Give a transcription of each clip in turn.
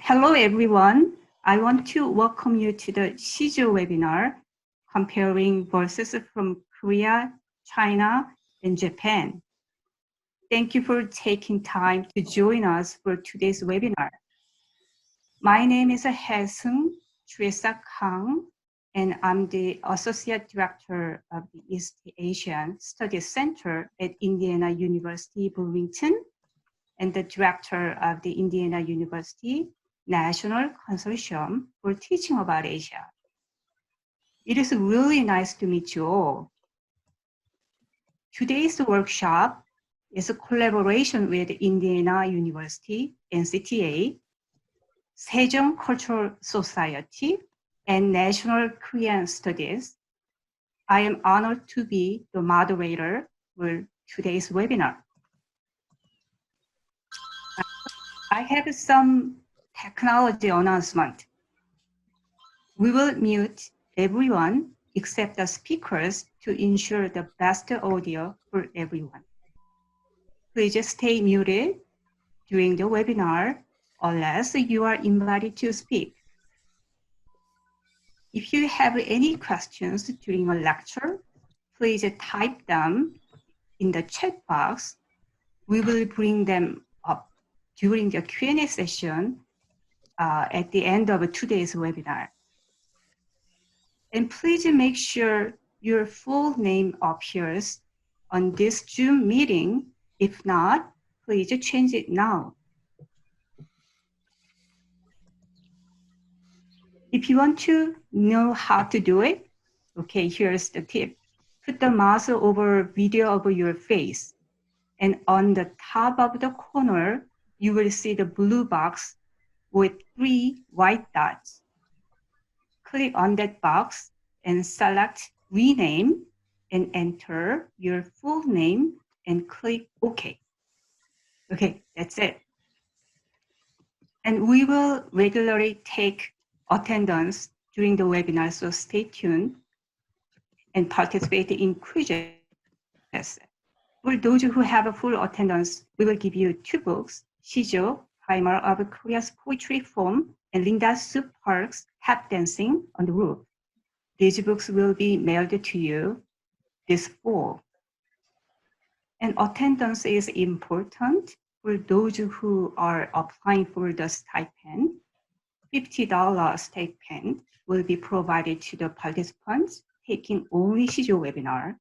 Hello, everyone. I want to welcome you to the Sijo webinar, comparing verses from Korea, China, and Japan. Thank you for taking time to join us for today's webinar. My name is Hye-Seung, Kang, and I'm the Associate Director of the East Asian Studies Center at Indiana University, Bloomington, and the Director of the Indiana University National Consortium for Teaching about Asia. It is really nice to meet you all. Today's workshop is a collaboration with Indiana University, NCTA, Sejong Cultural Society, and National Korean Studies. I am honored to be the moderator for today's webinar. I have some technology announcement. We will mute everyone except the speakers to ensure the best audio for everyone. Please stay muted during the webinar unless you are invited to speak. If you have any questions during a lecture, please type them in the chat box. We will bring them up during the Q&A session at the end of today's webinar. And please make sure your full name appears on this Zoom meeting. If not, please change it now. If you want to know how to do it, okay, here's the tip. Put the mouse over video of your face, and on the top of the corner, you will see the blue box with 3 white dots. Click on that box and select rename and enter your full name and click OK. Okay, that's it. And we will regularly take attendance during the webinar, so stay tuned and participate in quizzes. For those who have a full attendance, we will give you 2 books, Sijo, Primer of Korea's Poetry Form, and Linda Sue Park's Tap Dancing on the Roof. These books will be mailed to you this fall. And attendance is important for those who are applying for the stipend. $50 stipend will be provided to the participants taking only Sijo webinar,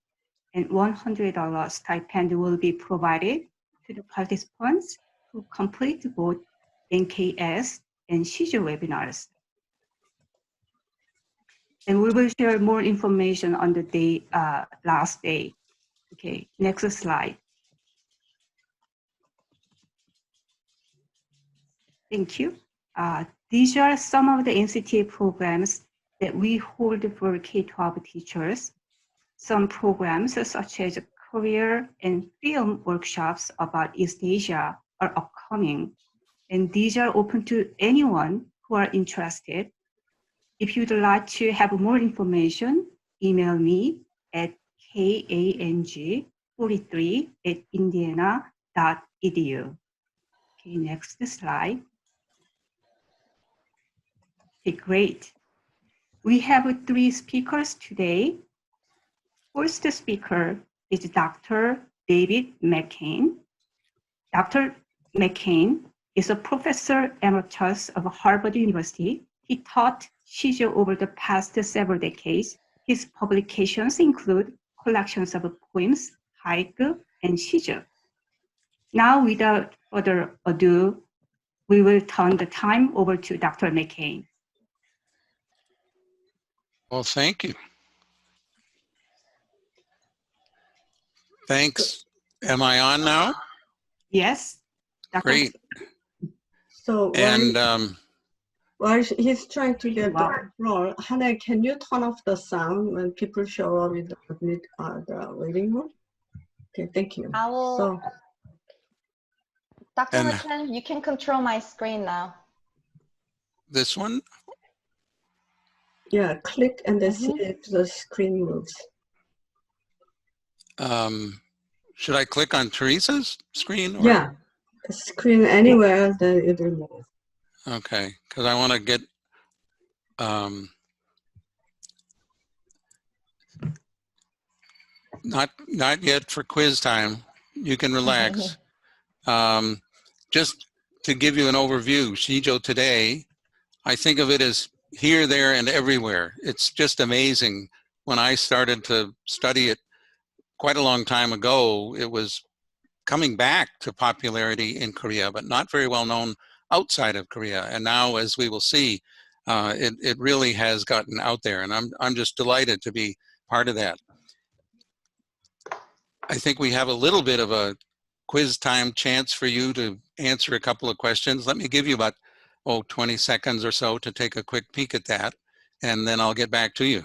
and $100 stipend will be provided to the participants who complete both NKS and Sijo webinars. And we will share more information on the day, last day. Okay, next slide. Thank you. These are some of the NCTA programs that we hold for K-12 teachers. Some programs such as career and film workshops about East Asia are upcoming, and these are open to anyone who are interested. If you'd like to have more information, email me at kang43@indiana.edu. Okay, next slide. Okay, great. We have 3 speakers today. First speaker is Dr. David McCann. Dr. McCann is a professor emeritus of Harvard University. He taught Sijo over the past several decades. His publications include collections of poems, haiku, and Sijo. Now, without further ado, we will turn the time over to Dr. McCann. Well, thank you. Thanks. Am I on now? Yes. Dr. Great. So And while he's trying to get the role, Hannah, can you turn off the sound when people show up in the waiting room? Okay, thank you. I will. So, Dr. And- McCann, you can control my screen now. this one? yeah, click and then see if the screen moves. Should I click on Teresa's screen? Or? Yeah, the screen anywhere, then it will move. Okay, because I want to get, not yet for quiz time. You can relax. Just to give you an overview, Sijo today, I think of it as here, there, and everywhere. It's just amazing. When I started to study it quite a long time ago, it was coming back to popularity in Korea, but not very well known outside of Korea. And now, as we will see, it really has gotten out there, and I'm just delighted to be part of that. I think we have a little bit of a quiz time chance for you to answer a couple of questions. Let me give you about 20 seconds or so to take a quick peek at that, and then I'll get back to you.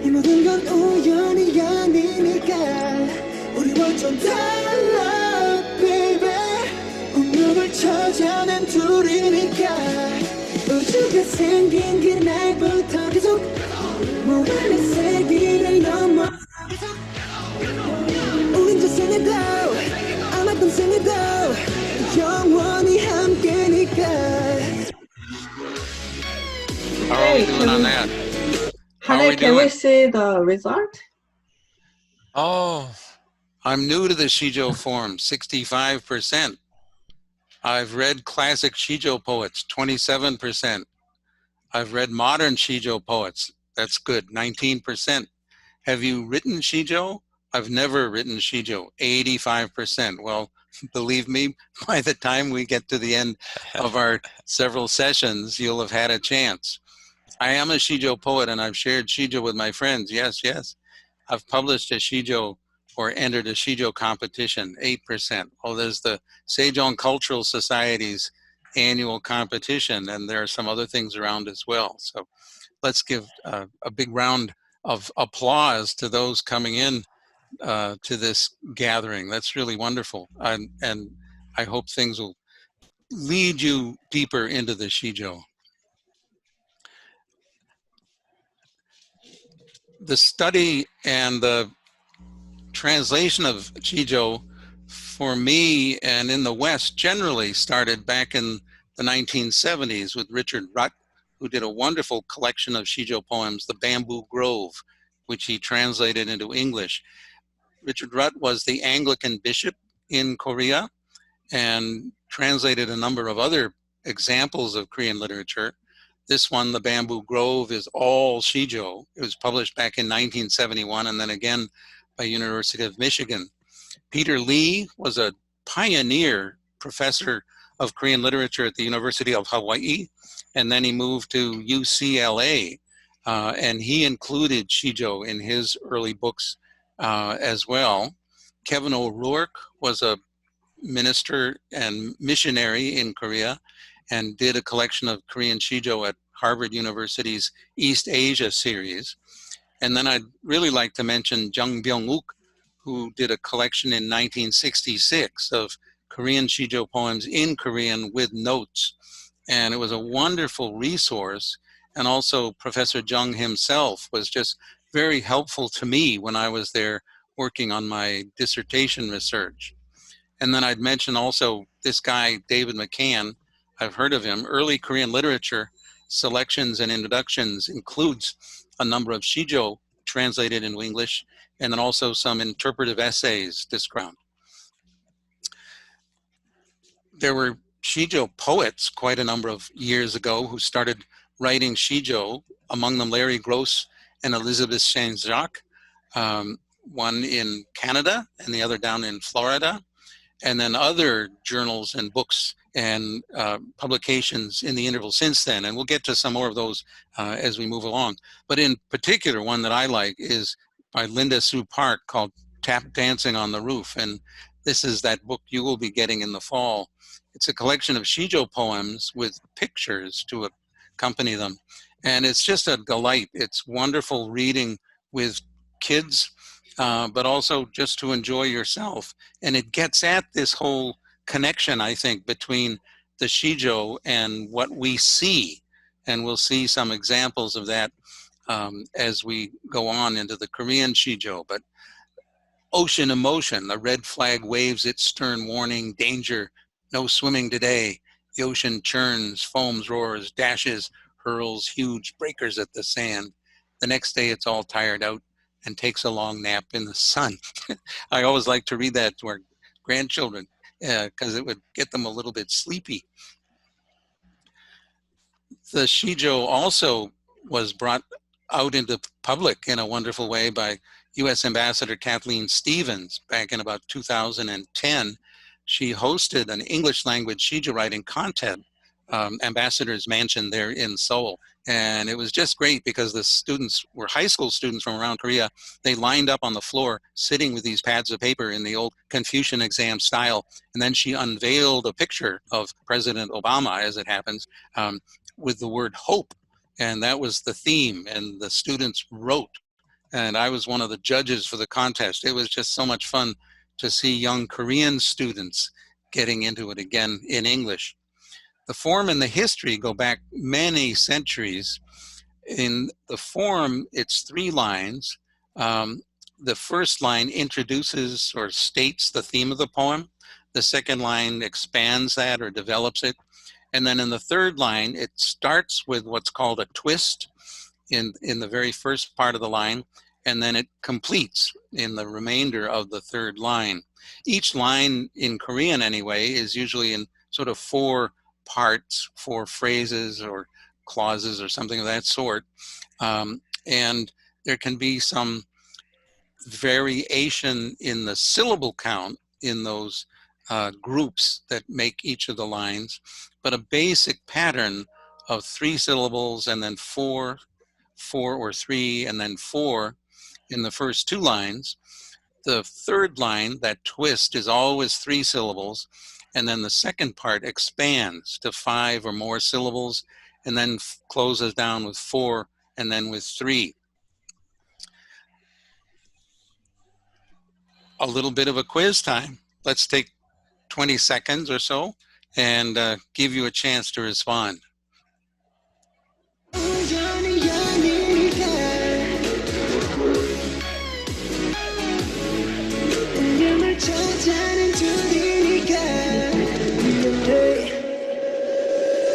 이 모든 건 우연이 아니니까 우리 완전 달라 baby 운명을 찾아낸 둘이니까 우주가 생긴 그날부터 계속 모든 세기를 넘어 우린 저 생에도 아마 또 생에도 영원히 함께니까. How are we doing on that? How are Hannah, we can we doing? see the result? Oh, I'm new to the Shijo form, 65%. I've read classic Shijo poets, 27%. I've read modern Shijo poets. That's good, 19%. Have you written Shijo? I've never written Shijo, 85%. Well, believe me, by the time we get to the end of our several sessions, you'll have had a chance. I am a Shijo poet, and I've shared Shijo with my friends. Yes, yes. I've published a Shijo or entered a Shijo competition, 8%. Oh, there's the Sejong Cultural Society's annual competition, and there are some other things around as well. So let's give a big round of applause to those coming in to this gathering. That's really wonderful. And I hope things will lead you deeper into the Shijo. The study and the translation of Shijo for me and in the West generally started back in the 1970s with Richard Rutt, who did a wonderful collection of Shijo poems, The Bamboo Grove, which he translated into English. Richard Rutt was the Anglican bishop in Korea and translated a number of other examples of Korean literature. This one, The Bamboo Grove, is all Shijo. It was published back in 1971 and then again by University of Michigan. Peter Lee was a pioneer professor of Korean literature at the University of Hawaii, and then he moved to UCLA, and he included Shijo in his early books as well. Kevin O'Rourke was a minister and missionary in Korea and did a collection of Korean Shijo at Harvard University's East Asia series. And then I'd really like to mention Jung Byung-uk, who did a collection in 1966 of Korean Shijo poems in Korean with notes. And it was a wonderful resource. And also Professor Jung himself was just very helpful to me when I was there working on my dissertation research. And then I'd mention also this guy, David McCann. I've heard of him. Early Korean literature selections and introductions includes a number of Shijo translated into English, and then also some interpretive essays described. There were Shijo poets quite a number of years ago who started writing Shijo, among them Larry Gross and Elizabeth Saint-Jacques, one in Canada and the other down in Florida, and then other journals and books and publications in the interval since then. And we'll get to some more of those as we move along. But in particular, one that I like is by Linda Sue Park called Tap Dancing on the Roof. And this is that book you will be getting in the fall. It's a collection of Shijo poems with pictures to accompany them. And it's just a delight. It's wonderful reading with kids, but also just to enjoy yourself. And it gets at this whole connection, I think, between the Sijo and what we see. And we'll see some examples of that as we go on into the Korean Sijo. But ocean emotion, the red flag waves its stern warning, danger, no swimming today. The ocean churns, foams, roars, dashes, hurls huge breakers at the sand. The next day it's all tired out and takes a long nap in the sun. I always like to read that to our grandchildren because it would get them a little bit sleepy. The Sijo also was brought out into public in a wonderful way by U.S. Ambassador Kathleen Stevens back in about 2010. She hosted an English language Sijo writing contest, Ambassador's Mansion there in Seoul. And it was just great because the students were high school students from around Korea. They lined up on the floor, sitting with these pads of paper in the old Confucian exam style. And then she unveiled a picture of President Obama, as it happens, with the word hope. And that was the theme. And the students wrote. And I was one of the judges for the contest. It was just so much fun to see young Korean students getting into it again in English. The form and the history go back many centuries. In the form, it's 3 lines. The first line introduces or states the theme of the poem. The second line expands that or develops it. And then in the third line, it starts with what's called a twist in the very first part of the line, and then it completes in the remainder of the third line. Each line, in Korean anyway, is usually in sort of 4 parts, 4 phrases or clauses or something of that sort. And there can be some variation in the syllable count in those groups that make each of the lines, but a basic pattern of 3 syllables and then 4 or 3 and then 4 in the first 2 lines. The third line, that twist, is always 3 syllables, and then the second part expands to 5 or more syllables and then closes down with 4 and then with 3. A little bit of a quiz time. Let's take 20 seconds or so and give you a chance to respond.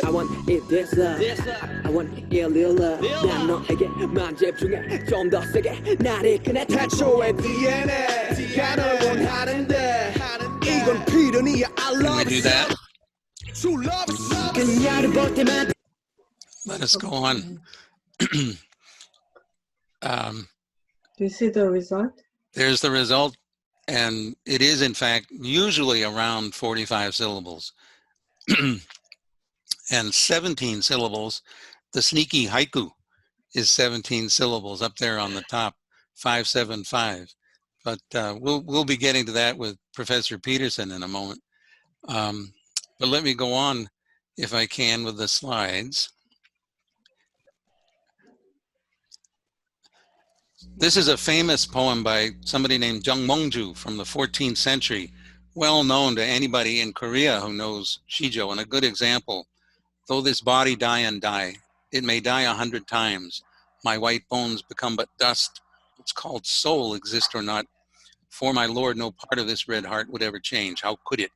I want it this love. I want it little love. 난 너에게만 집중해 좀 더 세게 나를 꺼내 태초의 DNA가 널 원하는데 이건 필연이야. I Can we love do that? 그녀를 볼 때마다 Let us go on. Do you see the result? There's the result, and it is in fact usually around 45 syllables. And 17 syllables. The sneaky haiku is 17 syllables up there on the top, 575. But we'll be getting to that with Professor Peterson in a moment. But let me go on, if I can, with the slides. This is a famous poem by somebody named Jung Mongju from the 14th century, well known to anybody in Korea who knows Sijo, and a good example. Though this body die and die, it may die 100 times. My white bones become but dust. What's called soul exist or not. For my Lord, no part of this red heart would ever change. How could it?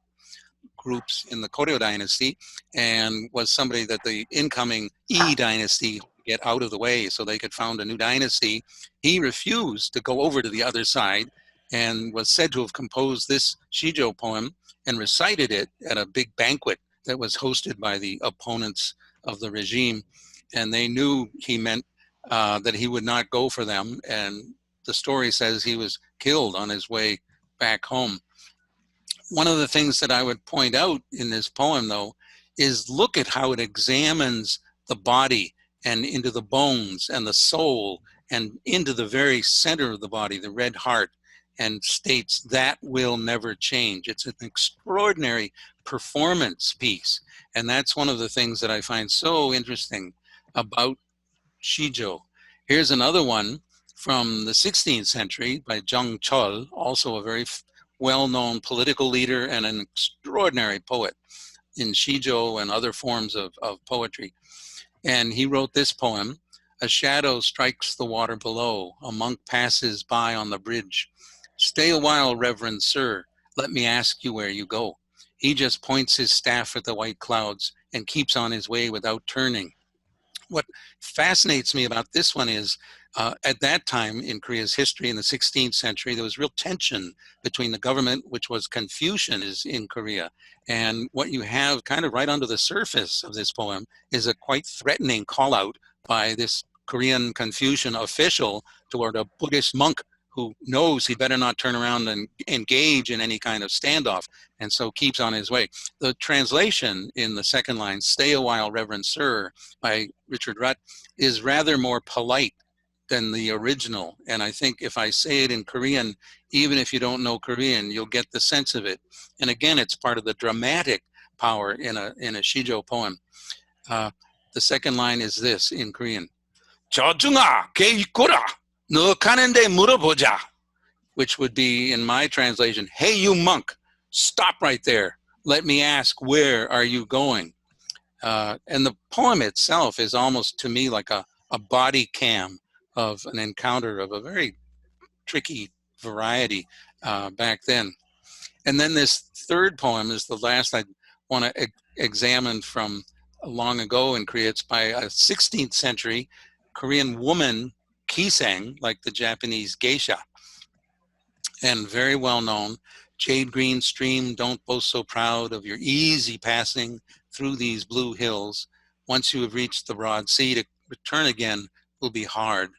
Groups in the Koryo dynasty, and was somebody that the incoming Yi dynasty get out of the way so they could found a new dynasty. He refused to go over to the other side and was said to have composed this Sijo poem and recited it at a big banquet that was hosted by the opponents of the regime. And they knew he meant that he would not go for them. And the story says he was killed on his way back home. One of the things that I would point out in this poem, though, is look at how it examines the body and into the bones and the soul and into the very center of the body, the red heart, and states that will never change. It's an extraordinary performance piece. And that's one of the things that I find so interesting about Sijo. Here's another one from the 16th century by Jung Chol, also a very well-known political leader and an extraordinary poet. in Sijo and other forms of poetry. And he wrote this poem: "A shadow strikes the water below. A monk passes by on the bridge. Stay a while, Reverend Sir. Let me ask you where you go. He just points his staff at the white clouds and keeps on his way without turning." What fascinates me about this one is at that time in Korea's history in the 16th century, there was real tension between the government, which was Confucian is in Korea. And what you have kind of right under the surface of this poem is a quite threatening call out by this Korean Confucian official toward a Buddhist monk who knows he better not turn around and engage in any kind of standoff, and so keeps on his way. The translation in the second line, "Stay a while, Reverend Sir," by Richard Rutt, is rather more polite than the original. And I think if I say it in Korean, even if you don't know Korean, you'll get the sense of it. And again, it's part of the dramatic power in a Sijo poem. The second line is this in Korean: "저중아, 걔 있거라. 너 가는데 물어보자." Which would be, in my translation, "Hey, you monk, stop right there. Let me ask, where are you going?" And the poem itself is almost, to me, like a body cam of an encounter of a very tricky variety back then. And then this third poem is the last I want to examine from long ago in Korea. It's by a 16th century Korean woman, Hye-Seung, like the Japanese geisha, and very well known. "Jade green stream, don't boast so proud of your easy passing through these blue hills. Once you have reached the broad sea, to return again will be hard.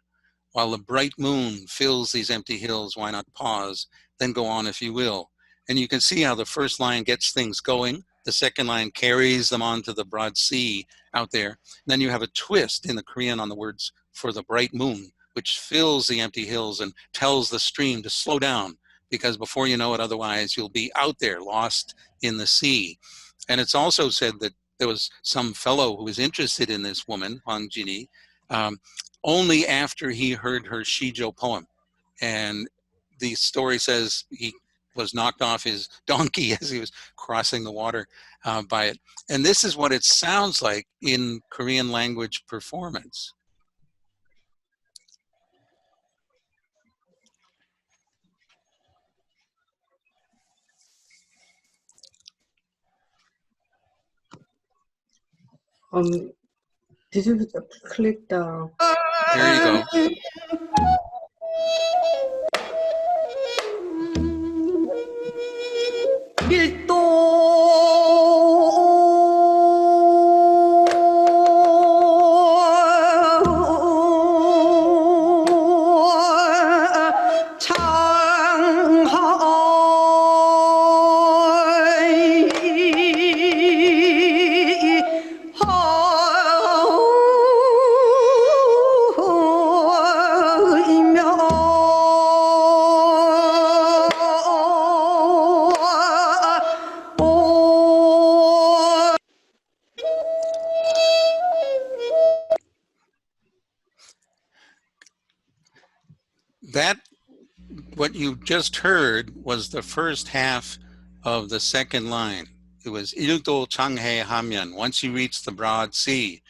While the bright moon fills these empty hills, why not pause? Then go on if you will." And you can see how the first line gets things going. The second line carries them onto the broad sea out there. And then you have a twist in the Korean on the words "for the bright moon," which fills the empty hills and tells the stream to slow down, because before you know it, otherwise you'll be out there lost in the sea. And it's also said that there was some fellow who was interested in this woman, Hwang Jini, only after he heard her Sijo poem. And the story says he was knocked off his donkey as he was crossing the water by it. And this is what it sounds like in Korean language performance. Did you click the? There you go. That, what you just heard, was the first half of the second line. It was "일도 장해 하면," once you reach the broad sea.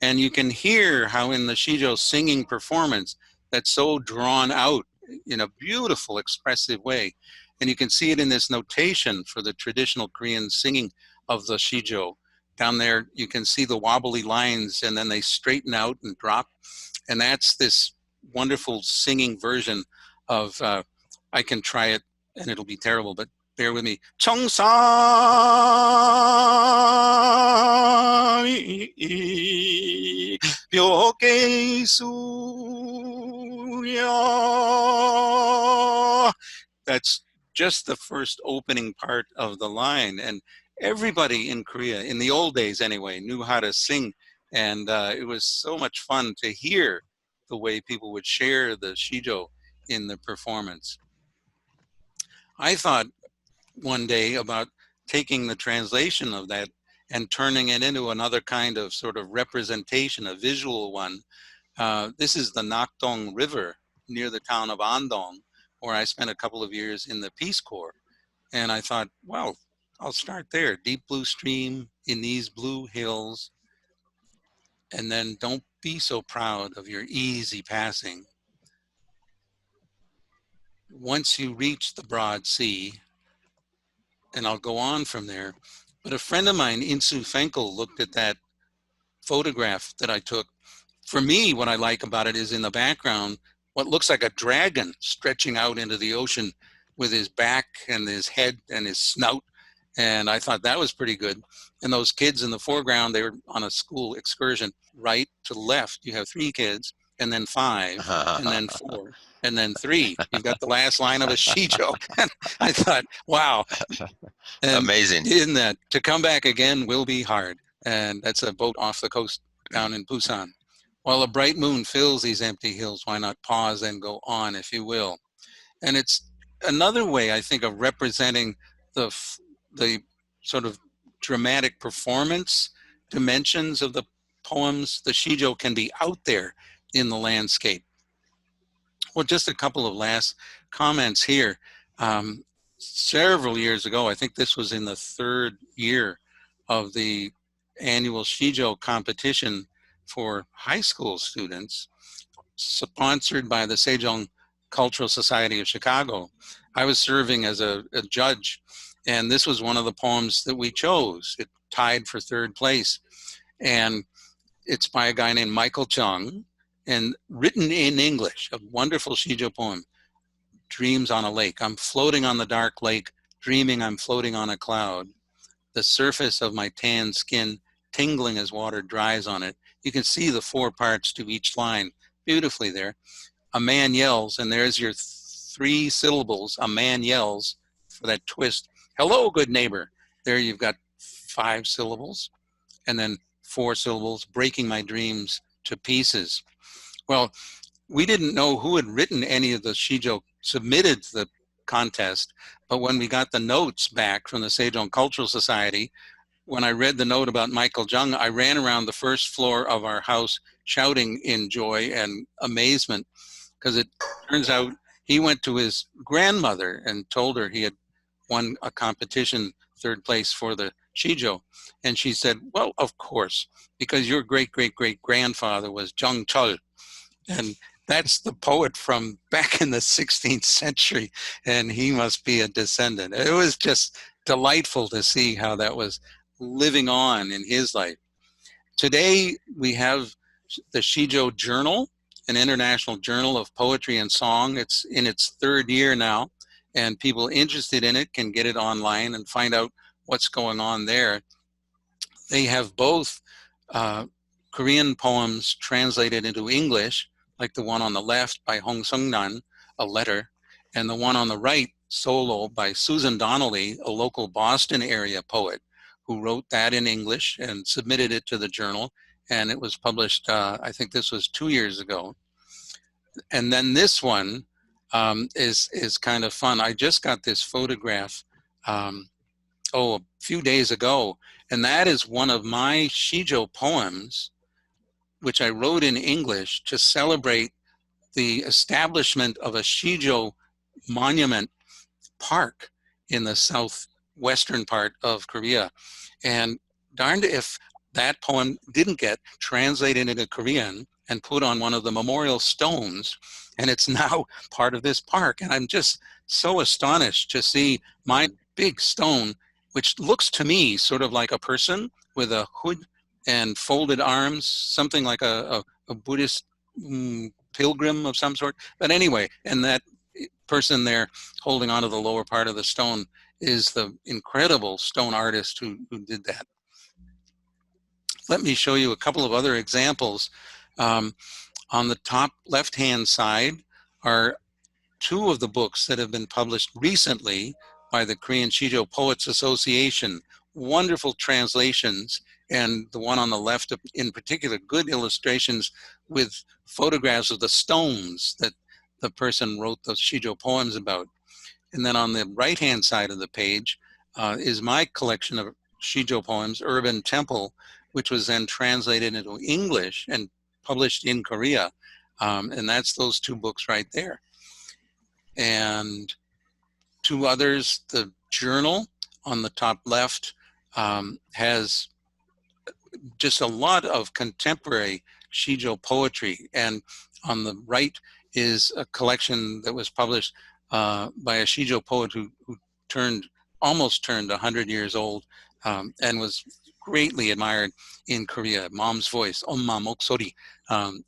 And you can hear how in the Sijo singing performance, that's so drawn out in a beautiful, expressive way. And you can see it in this notation for the traditional Korean singing of the Sijo. Down there, you can see the wobbly lines, and then they straighten out and drop. And that's this wonderful singing version of, I can try it and it'll be terrible, but bear with me. 청산 벽에 수려. That's just the first opening part of the line. And everybody in Korea, in the old days anyway, knew how to sing. And it was so much fun to hear the way people would share the Sijo in the performance. I thought one day about taking the translation of that and turning it into another kind of sort of representation, a visual one. This is the Nakdong River near the town of Andong, where I spent a couple of years in the Peace Corps. And I thought, well, I'll start there. Deep blue stream, in these blue hills, and then don't be so proud of your easy passing. Once you reach the broad sea, and I'll go on from there, but a friend of mine, Insu Fenkel, looked at that photograph that I took. For me, what I like about it is in the background, what looks like a dragon stretching out into the ocean with his back and his head and his snout. And I thought that was pretty good. And those kids in the foreground, they were on a school excursion. Right to left, you have 3 kids, and then 5, and then 4, and then 3. You've got the last line of a Sijo. And I thought, wow. And Amazing. in that, to come back again will be hard. And that's a boat off the coast down in Busan. While a bright moon fills these empty hills, why not pause and go on, if you will? And it's another way, I think, of representing the sort of dramatic performance dimensions of the poems. The Sijo can be out there in the landscape. Well, just a couple of last comments here. Several years ago, I think this was in the 3rd year of the annual Sijo competition for high school students, sponsored by the Sejong Cultural Society of Chicago. I was serving as a judge, and this was one of the poems that we chose. It tied for 3rd place, and it's by a guy named Michael Chung, and written in English, a wonderful Sijo poem, Dreams on a Lake. I'm floating on the dark lake, dreaming I'm floating on a cloud. The surface of my tan skin tingling as water dries on it. You can see the 4 parts to each line beautifully there. A man yells, and there's your 3 syllables. A man yells for that twist. Hello, good neighbor. There you've got 5 syllables, and then 4 syllables, breaking my dreams to pieces. Well, we didn't know who had written any of the Sijo submitted to the contest, but when we got the notes back from the Sejong Cultural Society, when I read the note about Michael Jung, I ran around the 1st floor of our house shouting in joy and amazement, because it turns out he went to his grandmother and told her he had won a competition 3rd place for the Sijo. And she said, well, of course, because your great-great-great-grandfather was Jung Chul. And that's the poet from back in the 16th century, and he must be a descendant. It was just delightful to see how that was living on in his life. Today, we have the Sijo Journal, an international journal of poetry and song. It's in its 3rd year now, and people interested in it can get it online and find out what's going on there. They have both Korean poems translated into English, like the one on the left by Hong Seung-nan, A Letter, and the one on the right, Solo, by Susan Donnelly, a local Boston area poet, who wrote that in English and submitted it to the journal. And it was published, I think this was 2 years ago. And then this one is kind of fun. I just got this photograph, a few days ago, and that is one of my Sijo poems, which I wrote in English to celebrate the establishment of a Sijo monument park in the southwestern part of Korea. And darned if that poem didn't get translated into Korean and put on one of the memorial stones, and it's now part of this park. And I'm just so astonished to see my big stone, which looks to me sort of like a person with a hood and folded arms, something like a Buddhist pilgrim of some sort. But anyway, and that person there holding onto the lower part of the stone is the incredible stone artist who did that. Let me show you a couple of other examples. On the top left-hand side are 2 of the books that have been published recently by the Korean Sijo Poets Association. Wonderful translations, and the one on the left in particular, good illustrations with photographs of the stones that the person wrote those Sijo poems about. And then on the right-hand side of the page is my collection of Sijo poems, Urban Temple, which was then translated into English and published in Korea. And that's those 2 books right there. And 2 others, the journal on the top left, has just a lot of contemporary Sijo poetry. And on the right is a collection that was published by a Sijo poet who almost turned 100 years old, and was greatly admired in Korea, Mom's Voice, Omma Moksori.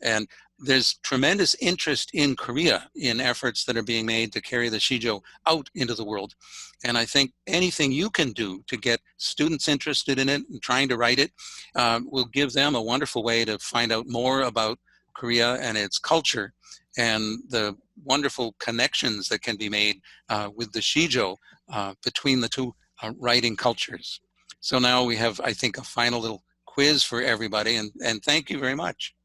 And there's tremendous interest in Korea in efforts that are being made to carry the Sijo out into the world. And I think anything you can do to get students interested in it and trying to write it will give them a wonderful way to find out more about Korea and its culture, and the wonderful connections that can be made with the Sijo between the two writing cultures. So now we have, I think, a final little quiz for everybody, and thank you very much.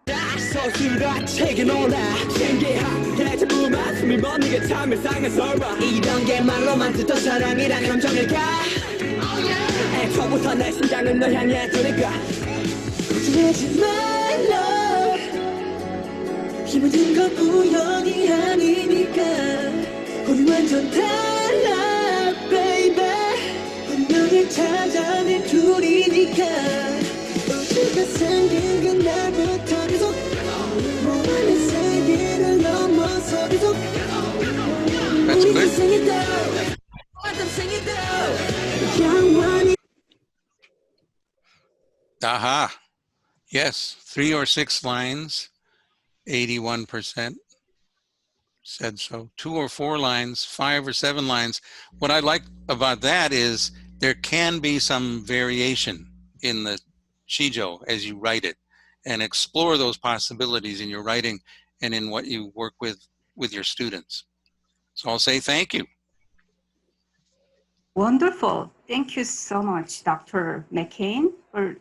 서술아 책은 올라 신기하게 자꾸만 숨이 멎는 참 이상해서봐 이런 게 말로만 듣던 사랑이란 감정일까 애초부터 내 심장은 널 향해 두니까 주지 말라 이 모든 건 우연이 아니니까 우리 완전 달라 baby 운명을 찾아낸 둘이니까 우주가 생긴 그날부터 계속 모든 세계를 넘어서 계속 That's good. Aha. Yes, 3 or 6 lines, 81% said so. 2 or 4 lines, 5 or 7 lines. What I like about that is there can be some variation in the Sijo as you write it, and explore those possibilities in your writing and in what you work with your students. So I'll say thank you. Wonderful. Thank you so much, Dr. McCann, for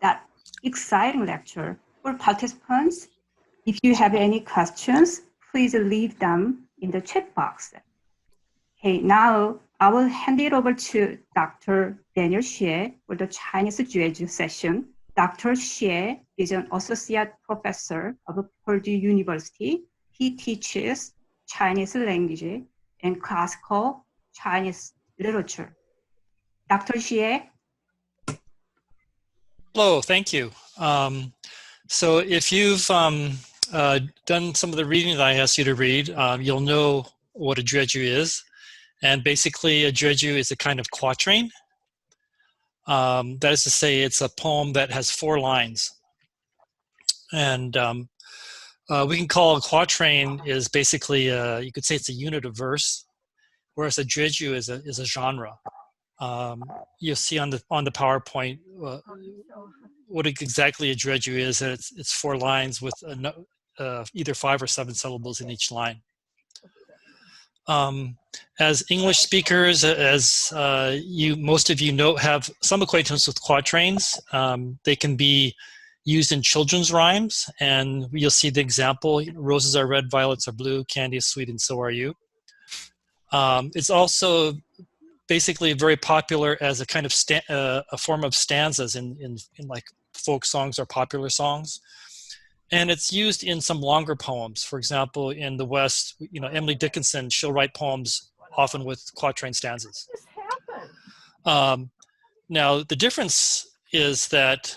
that exciting lecture. For participants, if you have any questions, please leave them in the chat box. Okay, now I will hand it over to Dr. Daniel Hsieh for the Chinese Jueju session. Dr. Hsieh is an associate professor of Purdue University. He teaches Chinese language and classical Chinese literature. Dr. Hsieh. Hello, thank you. So if you've done some of the reading that I asked you to read, you'll know what a Jueju is. And basically a Jueju is a kind of quatrain. That is to say, it's a poem that has 4 lines. And we can call a quatrain is basically, you could say it's a unit of verse, whereas a Jueju is a genre. You'll see on the PowerPoint what exactly a Jueju is. It's 4 lines with either 5 or 7 syllables in each line. As English speakers, as most of you know, have some acquaintance with quatrains. They can be used in children's rhymes, and you'll see the example: roses are red, violets are blue, candy is sweet, and so are you. It's also basically very popular as a kind of a form of stanzas in like folk songs or popular songs. And it's used in some longer poems. For example, in the West, Emily Dickinson, she'll write poems often with quatrain stanzas. Now, the difference is that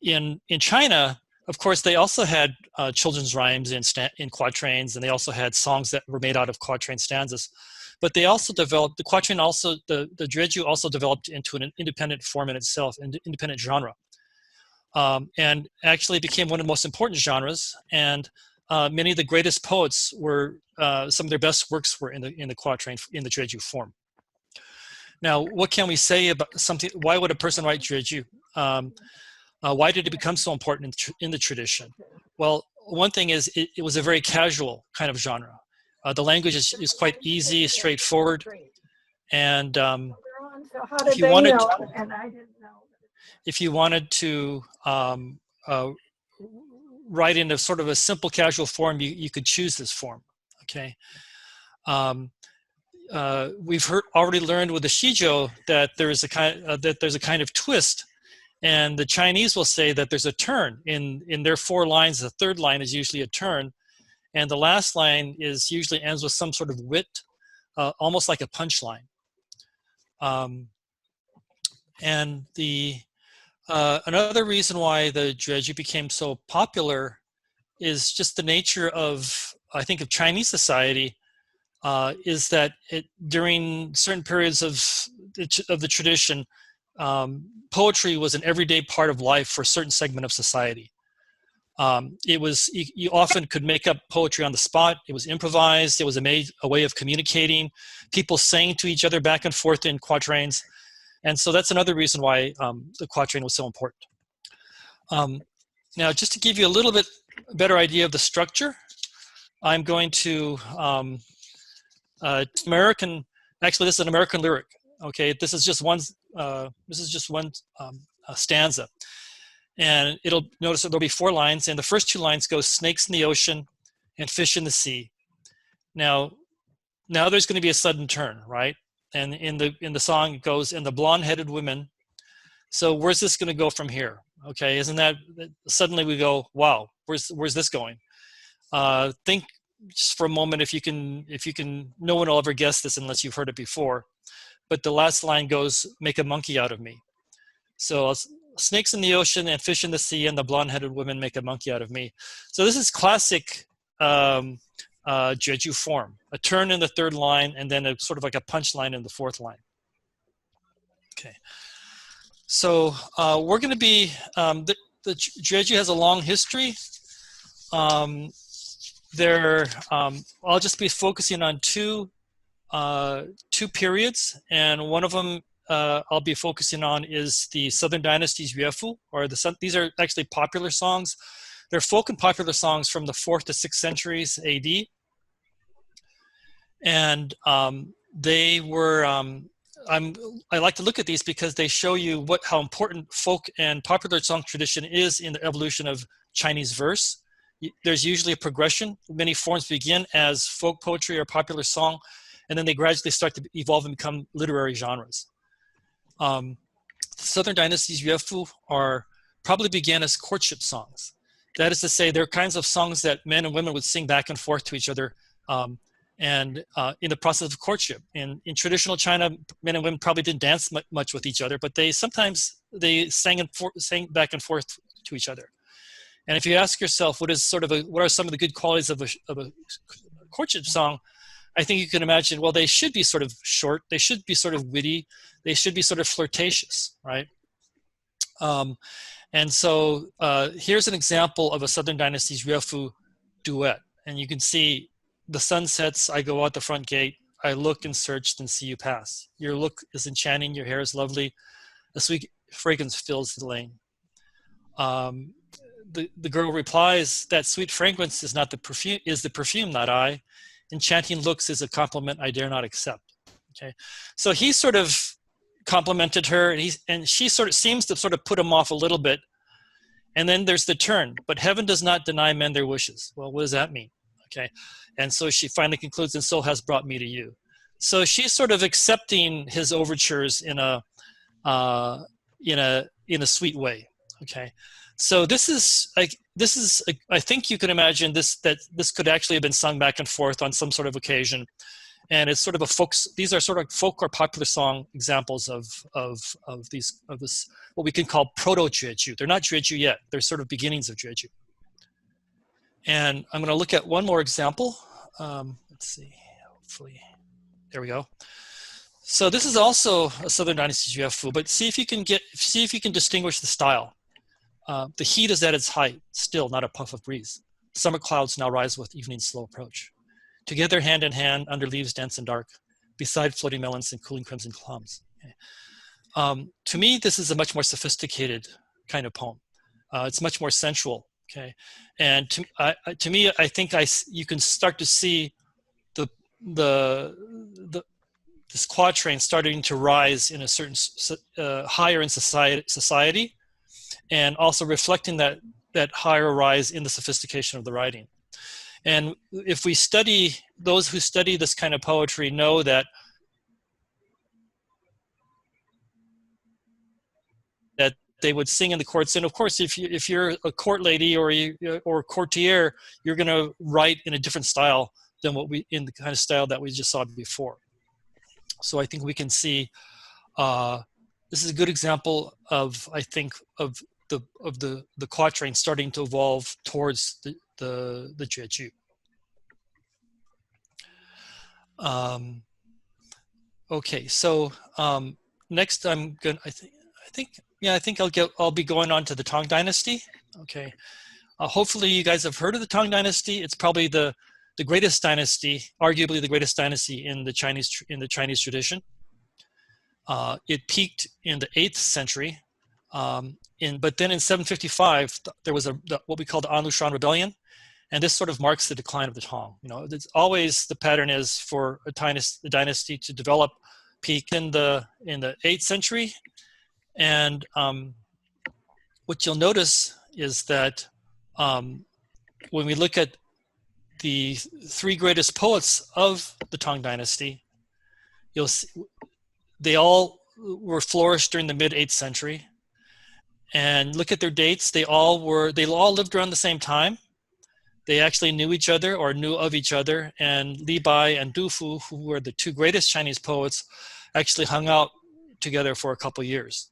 in China, of course, they also had children's rhymes in quatrains, and they also had songs that were made out of quatrain stanzas. But they also developed, the quatrain also, the Jueju also developed into an independent form in itself, an independent genre. And actually became one of the most important genres, and many of the greatest poets were, some of their best works were in the quatrain, in the Jueju form. Now, what can we say about something? Why would a person write Jueju? Why did it become so important in the tradition? Well, one thing is it was a very casual kind of genre. The language is quite easy, straightforward, and if you wanted to write in a sort of a simple, casual form, you could choose this form. Okay. We've already learned with the Sijo that there's a kind of twist, and the Chinese will say that there's a turn in their 4 lines. The 3rd line is usually a turn, and the last line is usually ends with some sort of wit almost like a punchline. And the another reason why the Jueju became so popular is just the nature of, I think, of Chinese society, is that during certain periods of the tradition, poetry was an everyday part of life for a certain segment of society. It was, you often could make up poetry on the spot. It was improvised. It was a way of communicating. People sang to each other back and forth in quatrains. And so that's another reason why the quatrain was so important. Now, just to give you a little bit better idea of the structure, I'm going to, American, actually this is an American lyric. Okay, this is just one stanza. And it'll notice that there'll be 4 lines, and the first 2 lines go snakes in the ocean and fish in the sea. Now there's going to be a sudden turn, right? And in the song it goes, and the blonde-headed women. So where's this going to go from here? Okay, isn't that suddenly we go, wow, where's this going? Think just for a moment if you can. No one will ever guess this unless you've heard it before. But the last line goes, make a monkey out of me. So snakes in the ocean and fish in the sea, and the blonde-headed women make a monkey out of me. So this is classic Jueju form. A turn in the 3rd line, and then a sort of like a punchline in the 4th line. Okay. So we're going to be, the Jueju has a long history. I'll just be focusing on two periods, and one of them I'll be focusing on is the Southern Dynasty's Jueju, or these are actually popular songs. They're folk and popular songs from the 4th to 6th centuries AD. And they were, I like to look at these because they show you how important folk and popular song tradition is in the evolution of Chinese verse. There's usually a progression. Many forms begin as folk poetry or popular song, and then they gradually start to evolve and become literary genres. Southern Dynasty's Jueju probably began as courtship songs. That is to say, they're kinds of songs that men and women would sing back and forth to each other, and in the process of courtship. In traditional China, men and women probably didn't dance much with each other, but they sometimes sang back and forth to each other. And if you ask yourself, what are some of the good qualities of a courtship song? I think you can imagine, well, they should be sort of short, they should be sort of witty, they should be sort of flirtatious, right? And so here's an example of a Southern Dynasty's Jueju duet. And you can see, the sun sets, I go out the front gate, I look and search, then see you pass. Your look is enchanting, your hair is lovely, a sweet fragrance fills the lane. The girl replies, that sweet fragrance is the perfume, not I. Enchanting looks is a compliment I dare not accept. Okay, so he sort of complimented her, and she sort of seems to sort of put him off a little bit. And then there's the turn, but heaven does not deny men their wishes. Well, what does that mean? Okay, and so she finally concludes, and so has brought me to you. So she's sort of accepting his overtures in a sweet way. Okay, so this is I think you can imagine that this could actually have been sung back and forth on some sort of occasion, and it's sort of these are sort of folk or popular song examples of this what we can call proto-Jueju. They're not Jueju yet. They're sort of beginnings of Jueju. And I'm going to look at one more example. Let's see, hopefully, there we go. So this is also a Southern Dynasty's Jueju, but see if you can distinguish the style. The heat is at its height, still not a puff of breeze. Summer clouds now rise with evening's slow approach. Together, hand in hand, under leaves dense and dark, beside floating melons and cooling crimson plums. Okay. To me, this is a much more sophisticated kind of poem. It's much more sensual. Okay, and to me, I think you can start to see this quatrain starting to rise in a certain higher in society, and also reflecting that higher rise in the sophistication of the writing. And if we study, those who study this kind of poetry know that they would sing in the courts. And of course, if you're a court lady or courtier, you're going to write in a different style than in the kind of style that we just saw before. So I think we can see this is a good example of, I think, of the quatrain starting to evolve towards the Jueju. Okay, so next I'm going. I think I'll be going on to the Tang Dynasty. Okay, hopefully you guys have heard of the Tang Dynasty. It's probably the greatest dynasty, arguably the greatest dynasty in the Chinese tradition. It peaked in the 8th century, but then in 755 there was what we call the Anlushan Rebellion, and this sort of marks the decline of the Tang. You know, it's always the pattern is for a dynasty to develop, peak in the 8th century, and what you'll notice is that when we look at the 3 greatest poets of the Tang Dynasty, you'll see they all were flourished during the mid 8th century. And look at their dates. They all lived around the same time. They actually knew each other or knew of each other. And Li Bai and Du Fu, who were the 2 greatest Chinese poets, actually hung out together for a couple years.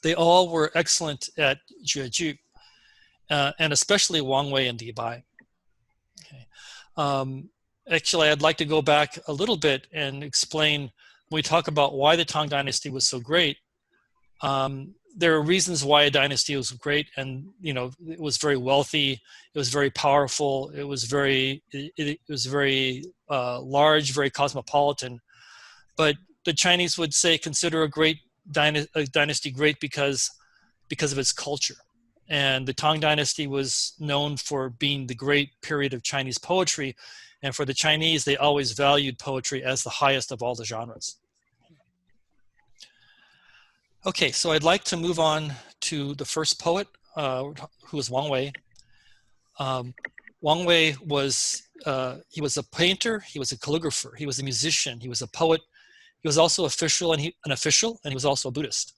They all were excellent at Jueju, and especially Wang Wei and Li Bai. Okay. Actually, I'd like to go back a little bit and explain, when we talk about why the Tang Dynasty was so great. There are reasons why a dynasty was great, and you know, it was very wealthy, it was very powerful, it was very large, very cosmopolitan. But the Chinese would say consider a dynasty great because of its culture. And the Tang Dynasty was known for being the great period of Chinese poetry, and for the Chinese, they always valued poetry as the highest of all the genres. Okay, so I'd like to move on to the first poet, who was Wang Wei. Wang Wei was, he was a painter, he was a calligrapher, he was a musician, he was a poet, he was also an official, and he was also a Buddhist.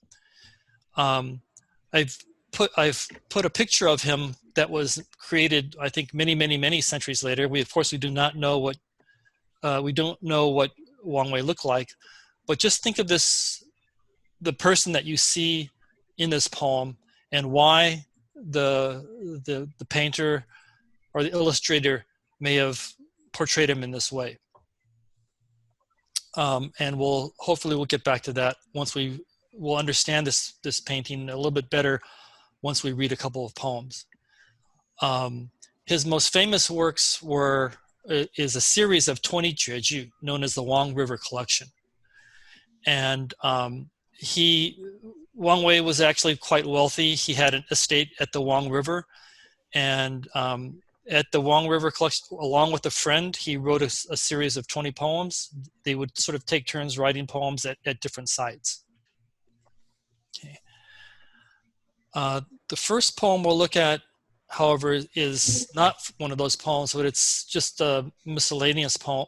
I've put a picture of him that was created, I think, many centuries later. We do not know what Wang Wei looked like, but just think of the person that you see in this poem and why the painter or the illustrator may have portrayed him in this way. And hopefully we'll get back to that once we'll understand this painting a little bit better once we read a couple of poems. His most famous works is a series of 20 Jueju known as the Wang River Collection. And Wang Wei was actually quite wealthy. He had an estate at the Wang River, and at the Wang River Collection, along with a friend, he wrote a series of 20 poems. They would sort of take turns writing poems at different sites. Okay. The first poem we'll look at, however, is not one of those poems, but it's just a miscellaneous poem,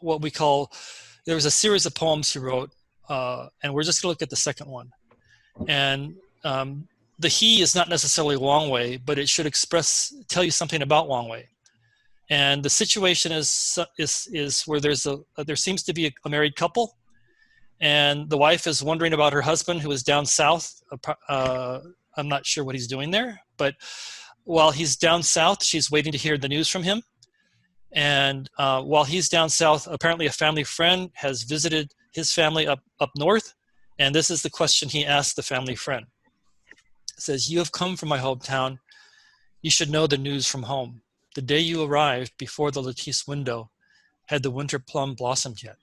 there was a series of poems he wrote, and we're just going to look at the second one. And the he is not necessarily Wang Wei, but it should tell you something about Wang Wei. And the situation is where there seems to be a married couple, and the wife is wondering about her husband who is down south. I'm not sure what he's doing there, but while he's down south, she's waiting to hear the news from him. And while he's down south, apparently a family friend has visited his family up north, and this is the question he asked the family friend. It says, "You have come from my hometown. You should know the news from home. The day you arrived before the lattice window, had the winter plum blossomed yet?"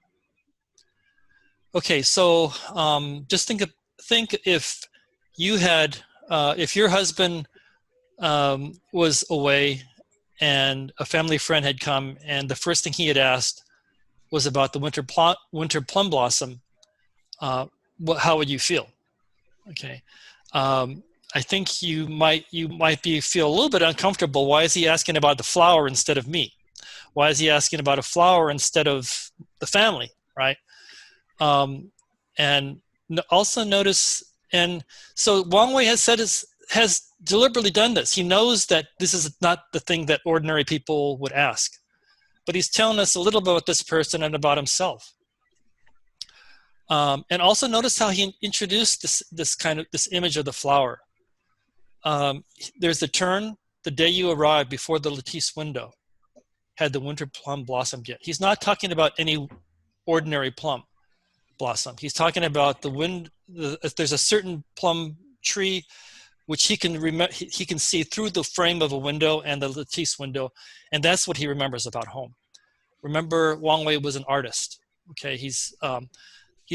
Okay, so just think if you had, if your husband was away and a family friend had come and the first thing he had asked was about the winter plum blossom, how would you feel? Okay. I think you might feel a little bit uncomfortable. Why is he asking about the flower instead of me? Why is he asking about a flower instead of the family, right? And also notice, and so Wang Wei has deliberately done this. He knows that this is not the thing that ordinary people would ask, but he's telling us a little bit about this person and about himself. And also notice how he introduced this image of the flower. There's the turn, the day you arrived before the lattice window had the winter plum blossomed yet. He's not talking about any ordinary plum blossom. He's talking about there's a certain plum tree which he can see through the frame of a window and the lattice window, and that's what he remembers about home. Remember, Wang Wei was an artist. Okay, he's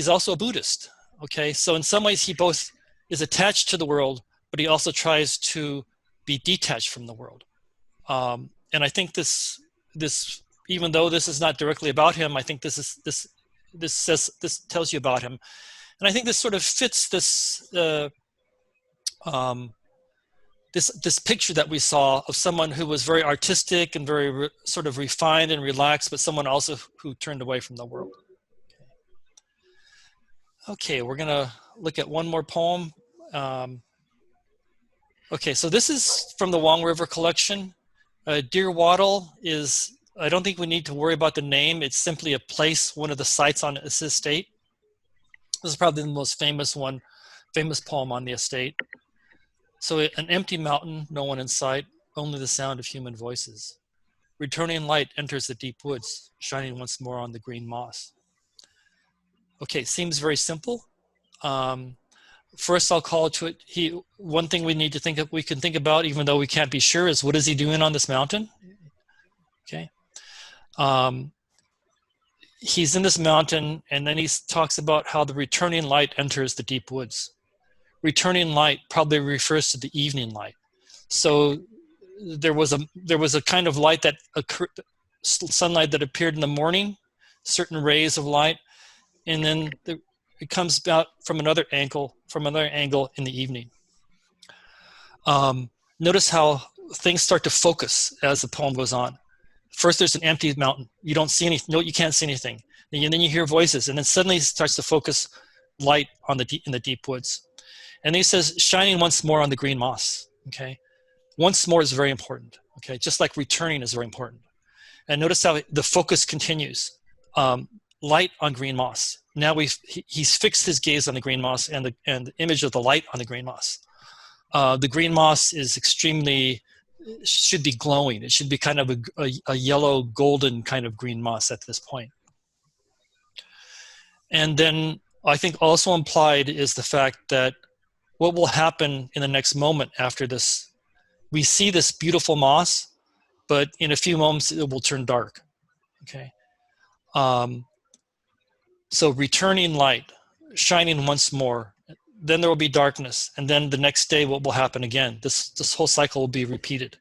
also a Buddhist. Okay, so in some ways he both is attached to the world, but he also tries to be detached from the world. And I think this, even though this is not directly about him, I think this tells you about him, and I think this sort of fits this this picture that we saw of someone who was very artistic and very sort of refined and relaxed, but someone also who turned away from the world. Okay, we're gonna look at one more poem. Okay, so this is from the Wang River collection. Deer Wattle is, I don't think we need to worry about the name. It's simply a place, one of the sites on this estate. This is probably the most famous poem on the estate. So an empty mountain, no one in sight, only the sound of human voices. Returning light enters the deep woods, shining once more on the green moss. Okay, seems very simple. First, I'll call to it. One thing we need to we can think about, even though we can't be sure, is what is he doing on this mountain? Okay. He's in this mountain, and then he talks about how the returning light enters the deep woods. Returning light probably refers to the evening light. So there was a kind of light that sunlight that appeared in the morning, certain rays of light, and then it comes about from another angle in the evening. Notice how things start to focus as the poem goes on. First, there's an empty mountain. You don't see anything. No, you can't see anything. And then you hear voices, and then suddenly it starts to focus light on in the deep woods. And then he says, shining once more on the green moss. Okay, once more is very important. Okay, just like returning is very important. And notice how the focus continues. Light on green moss. Now he's fixed his gaze on the green moss and the image of the light on the green moss. The green moss is should be glowing. It should be kind of a yellow golden kind of green moss at this point. And then I think also implied is the fact that what will happen in the next moment after this, we see this beautiful moss, but in a few moments it will turn dark. Okay. So returning light, shining once more, then there will be darkness, and then the next day what will happen again? This whole cycle will be repeated.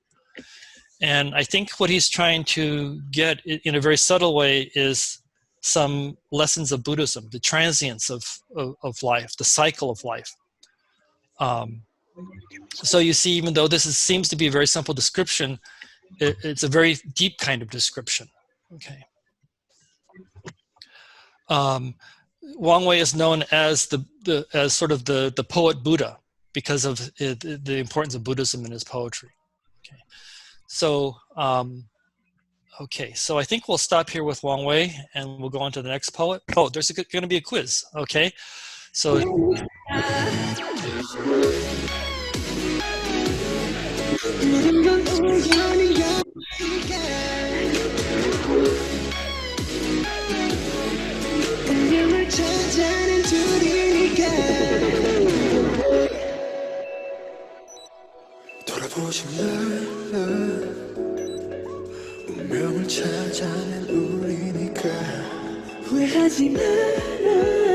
And I think what he's trying to get in a very subtle way is some lessons of Buddhism, the transience of life, the cycle of life. So you see, even though seems to be a very simple description, it's a very deep kind of description. Okay. Wang Wei is known as as sort of the poet Buddha because of the importance of Buddhism in his poetry. Okay, so okay, so I think we'll stop here with Wang Wei and we'll go on to the next poet. Oh, there's going to be a quiz. Okay, so.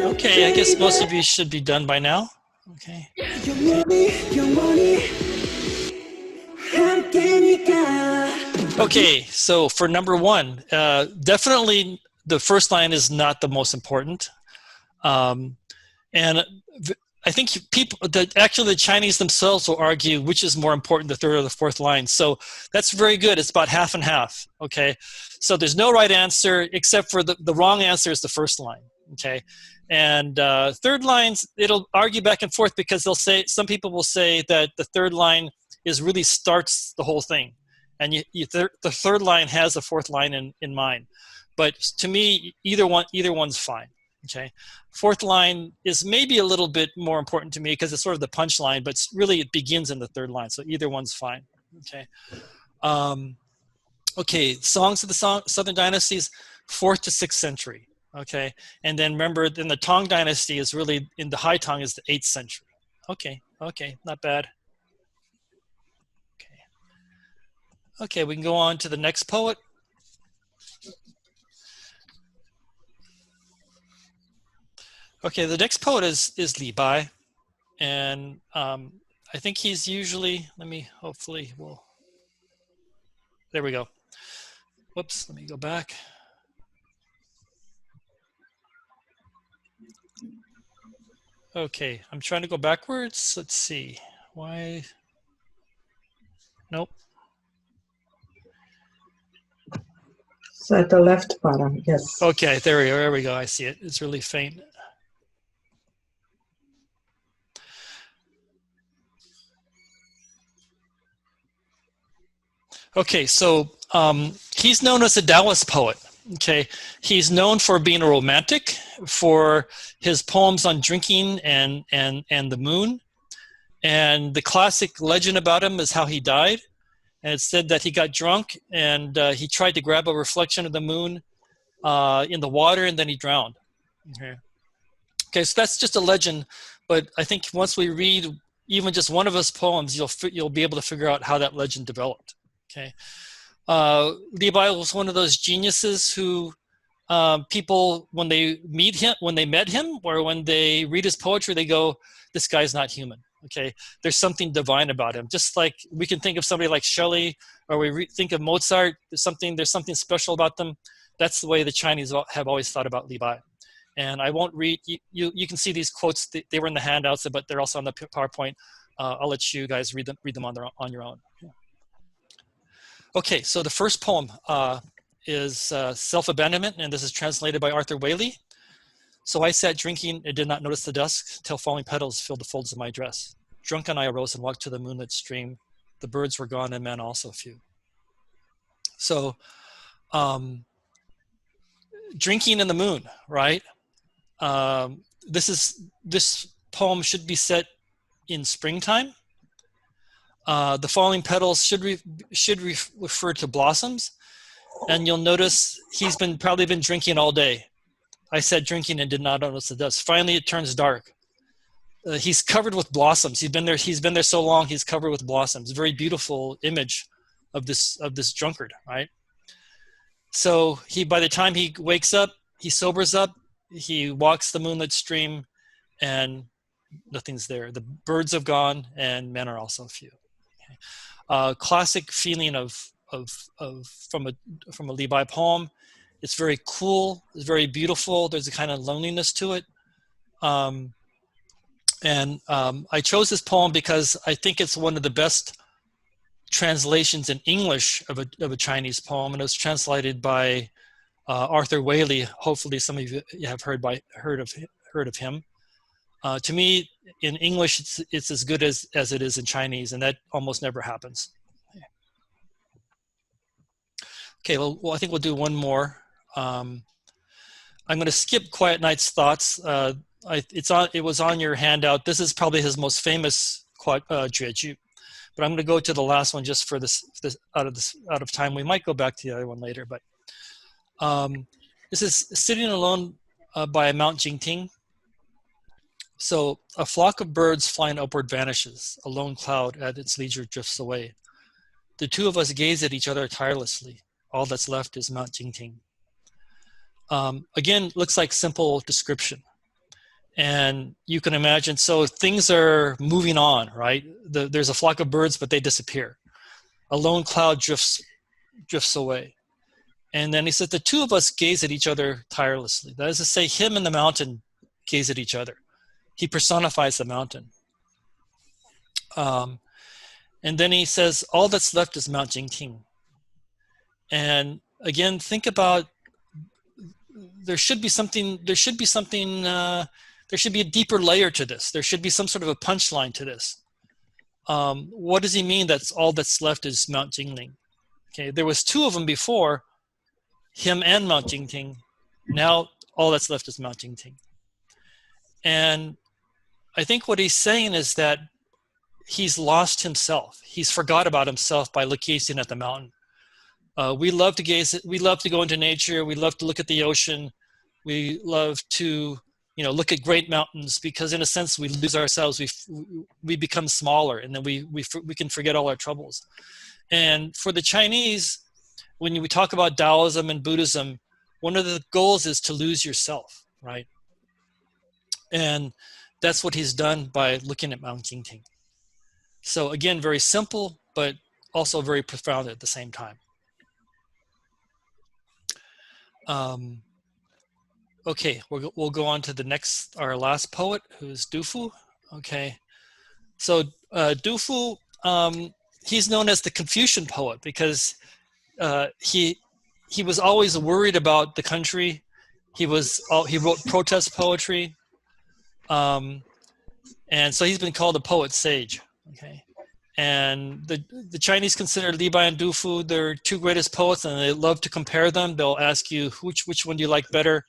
Okay, I guess most of you should be done by now. Okay. Okay, so for number one, definitely the first line is not the most important. And I think actually the Chinese themselves will argue which is more important, the third or the fourth line. So that's very good. It's about half and half. Okay, so there's no right answer except for the wrong answer is the first line. Okay, and third lines, it'll argue back and forth because some people will say that the third line really starts the whole thing, and the third line has the fourth line in mind. But to me, either one's fine. Okay, fourth line is maybe a little bit more important to me because it's sort of the punchline, but really it begins in the third line, so either one's fine. Okay, okay, songs of the Southern dynasties, 4th to 6th century. Okay, and then remember, then the Tang dynasty is really in the High Tang is the 8th century. Okay, okay, not bad. Okay, okay, we can go on to the next poet. Okay, the next poet is Li Bai, and I think he's usually, hopefully we'll, there we go. Whoops, let me go back. Okay, I'm trying to go backwards. Let's see, why? Nope. So at the left bottom, yes. Okay, there we go. I see it. It's really faint. Okay, so he's known as a Taoist poet. Okay, he's known for being a romantic, for his poems on drinking and the moon, and the classic legend about him is how he died. And it's said that he got drunk and he tried to grab a reflection of the moon in the water, and then he drowned. Okay. Okay, so that's just a legend, but I think once we read even just one of his poems, you'll be able to figure out how that legend developed. Okay, Li Bai was one of those geniuses who people, when they met him, or when they read his poetry, they go, "This guy's not human." Okay, there's something divine about him. Just like we can think of somebody like Shelley, or we think of Mozart. There's something special about them. That's the way the Chinese have always thought about Li Bai. And I won't read. You can see these quotes. They were in the handouts, but they're also on the PowerPoint. I'll let you guys read them on your own. Okay, so the first poem is Self-Abandonment, and this is translated by Arthur Whaley. So I sat drinking and did not notice the dusk till falling petals filled the folds of my dress. Drunken I arose and walked to the moonlit stream. The birds were gone and men also few. So drinking in the moon, right? This poem should be set in springtime. The falling petals should refer to blossoms, and you'll notice he's probably been drinking all day. I said drinking and did not notice the dust. Finally, it turns dark. He's covered with blossoms. He's been there so long. He's covered with blossoms. Very beautiful image of this drunkard, right? So by the time he wakes up, he sobers up. He walks the moonlit stream, and nothing's there. The birds have gone, and men are also few. Classic feeling from a Li Bai poem. It's very cool. It's very beautiful. There's a kind of loneliness to it. I chose this poem because I think it's one of the best translations in English of a Chinese poem, and it was translated by Arthur Whaley. Hopefully, some of you have heard of him. To me, in English, it's as good as it is in Chinese, and that almost never happens. Okay, well, I think we'll do one more. I'm going to skip Quiet Night's Thoughts. It was on your handout. This is probably his most famous Jueju, but I'm going to go to the last one just for this out of time. We might go back to the other one later, but this is Sitting Alone by Mount Jingting. So a flock of birds flying upward vanishes. A lone cloud at its leisure drifts away. The two of us gaze at each other tirelessly. All that's left is Mount Jingting. Again, looks like simple description. And you can imagine, so things are moving on, right? There's a flock of birds, but they disappear. A lone cloud drifts away. And then he said, the two of us gaze at each other tirelessly. That is to say, him and the mountain gaze at each other. He personifies the mountain. And then he says, all that's left is Mount Jingting. And again, think about, there should be a deeper layer to this. There should be some sort of a punchline to this. What does he mean that's all that's left is Mount Jingling? Okay, there was two of them before, him and Mount Jingting. Now all that's left is Mount Jingting. And I think what he's saying is that he's lost himself. He's forgot about himself by gazing at the mountain. We love to gaze. We love to go into nature. We love to look at the ocean. We love to, look at great mountains, because in a sense we lose ourselves. We become smaller, and then we can forget all our troubles. And for the Chinese, when we talk about Taoism and Buddhism, one of the goals is to lose yourself, right? And that's what he's done by looking at Mount Jingting. So again, very simple, but also very profound at the same time. Okay, we'll go on to our last poet, who's Du Fu. Okay, so Du Fu, he's known as the Confucian poet because he was always worried about the country. He wrote protest poetry, and so he's been called a poet sage. Okay, and the Chinese consider Li Bai and Du Fu their two greatest poets, and they love to compare them. They'll ask you which one do you like better.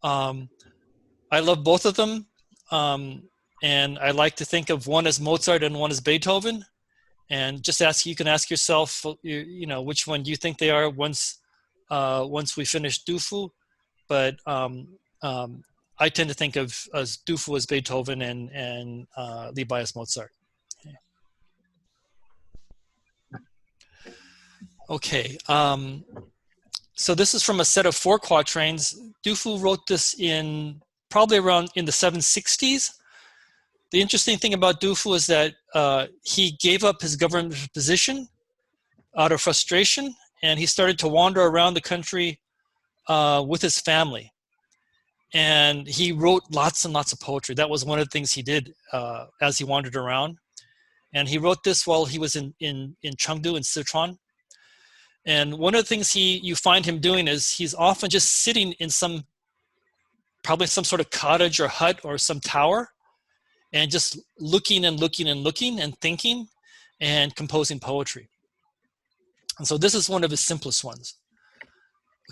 I love both of them, and I like to think of one as Mozart and one as Beethoven. And you can ask yourself, which one do you think they are once we finish Du Fu. But I tend to think of as Du Fu as Beethoven and Li Bai as Mozart. Okay. So this is from a set of 4 quatrains. Du Fu wrote this probably around in the 760s. The interesting thing about Du Fu is that he gave up his government position out of frustration, and he started to wander around the country with his family. And he wrote lots and lots of poetry. That was one of the things he did as he wandered around. And he wrote this while he was in Chengdu in Sichuan. And one of the things you find him doing is he's often just sitting in probably some sort of cottage or hut or some tower, and just looking and looking and looking and thinking and composing poetry. And so this is one of his simplest ones.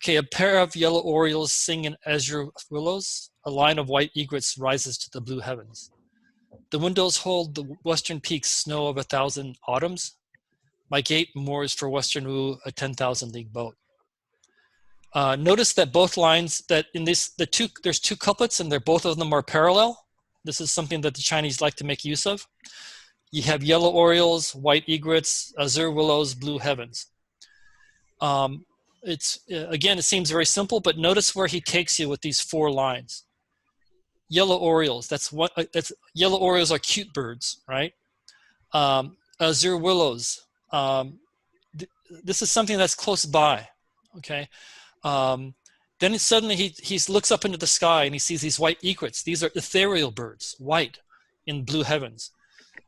Okay, a pair of yellow orioles sing in azure willows. A line of white egrets rises to the blue heavens. The windows hold the western peaks, snow of 1,000 autumns. My gate moors for Western Wu, a 10,000 league boat. Notice that both lines, that in there's 2 couplets, and both of them are parallel. This is something that the Chinese like to make use of. You have yellow orioles, white egrets, azure willows, blue heavens. It seems very simple, but notice where he takes you with these 4 lines. Yellow orioles, yellow orioles are cute birds, right? Azure willows. This is something that's close by, okay? Then suddenly he looks up into the sky and he sees these white egrets. These are ethereal birds, white in blue heavens.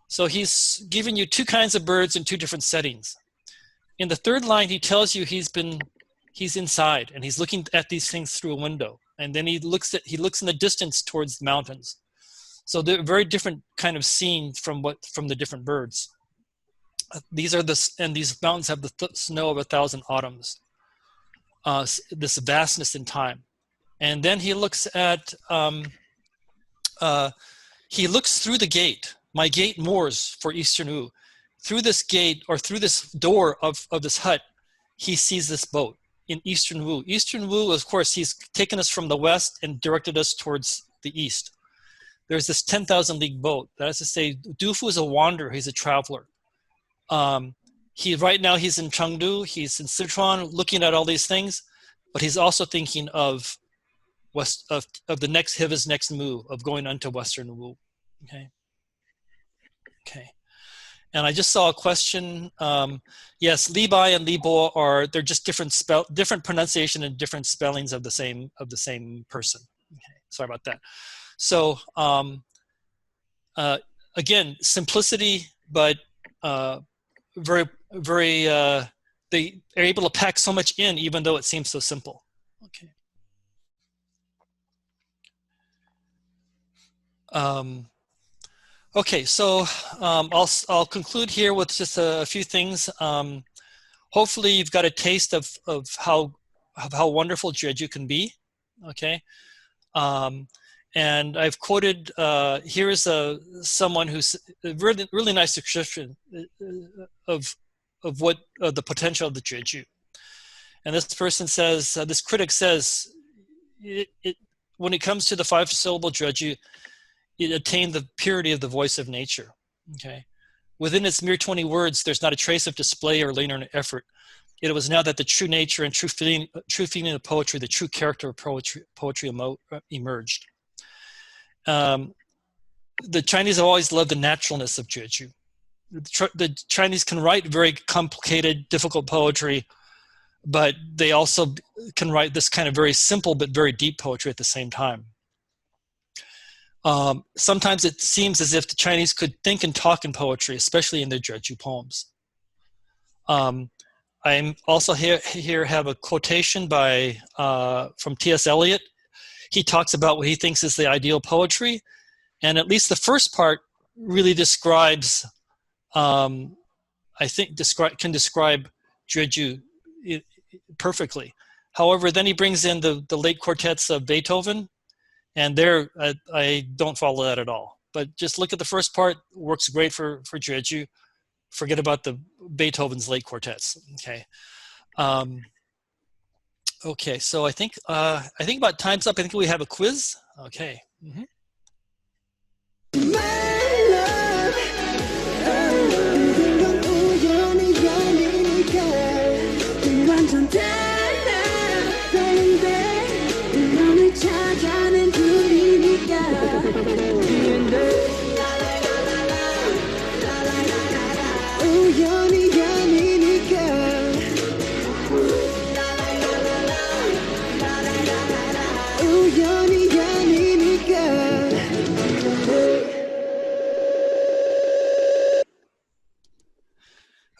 So he's given you 2 kinds of birds in 2 different settings. In the 3rd line, he tells you he's inside and he's looking at these things through a window. And then he looks in the distance towards the mountains. So they're very different kind of scene from the different birds. These mountains have the snow of 1,000 autumns. This vastness in time. And then he looks through the gate. My gate moors for Eastern Wu. Through this gate, or through this door of this hut, he sees this boat in Eastern Wu. Eastern Wu, of course, he's taken us from the west and directed us towards the east. There's this 10,000 league boat. That is to say, Du Fu is a wanderer. He's a traveler. Right now he's in Chengdu, he's in Sichuan, looking at all these things, but he's also thinking of his next move, of going onto Western Wu. Okay. And I just saw a question. Yes, Li Bai and Li Bo they're just different pronunciation and different spellings of the same person. Okay, sorry about that. So again, simplicity, but very, very, they are able to pack so much in, even though it seems so simple. Okay. Okay, so I'll conclude here with just a few things. Hopefully, you've got a taste of how wonderful Jueju can be. Okay. And I've quoted, here is someone who's a really nice description of what the potential of the Jueju. And this person says, this critic says, when it comes to the 5-syllable Jueju, it attained the purity of the voice of nature. Okay. Within its mere 20 words, there's not a trace of display or linear effort. It was now that the true nature and true feeling of poetry, the true character of poetry emerged. The Chinese have always loved the naturalness of Jueju. The Chinese can write very complicated, difficult poetry, but they also can write this kind of very simple but very deep poetry at the same time. Sometimes it seems as if the Chinese could think and talk in poetry, especially in their Jueju poems. I'm also here have a quotation by from T.S. Eliot. He talks about what he thinks is the ideal poetry, and at least the first part really describes, I think, can describe Jueju perfectly. However, then he brings in the late quartets of Beethoven, and there I don't follow that at all. But just look at the first part; works great for Jueju. Forget about the Beethoven's late quartets. Okay. Okay, so I think about time's up. I think we have a quiz. Okay. Mm-hmm.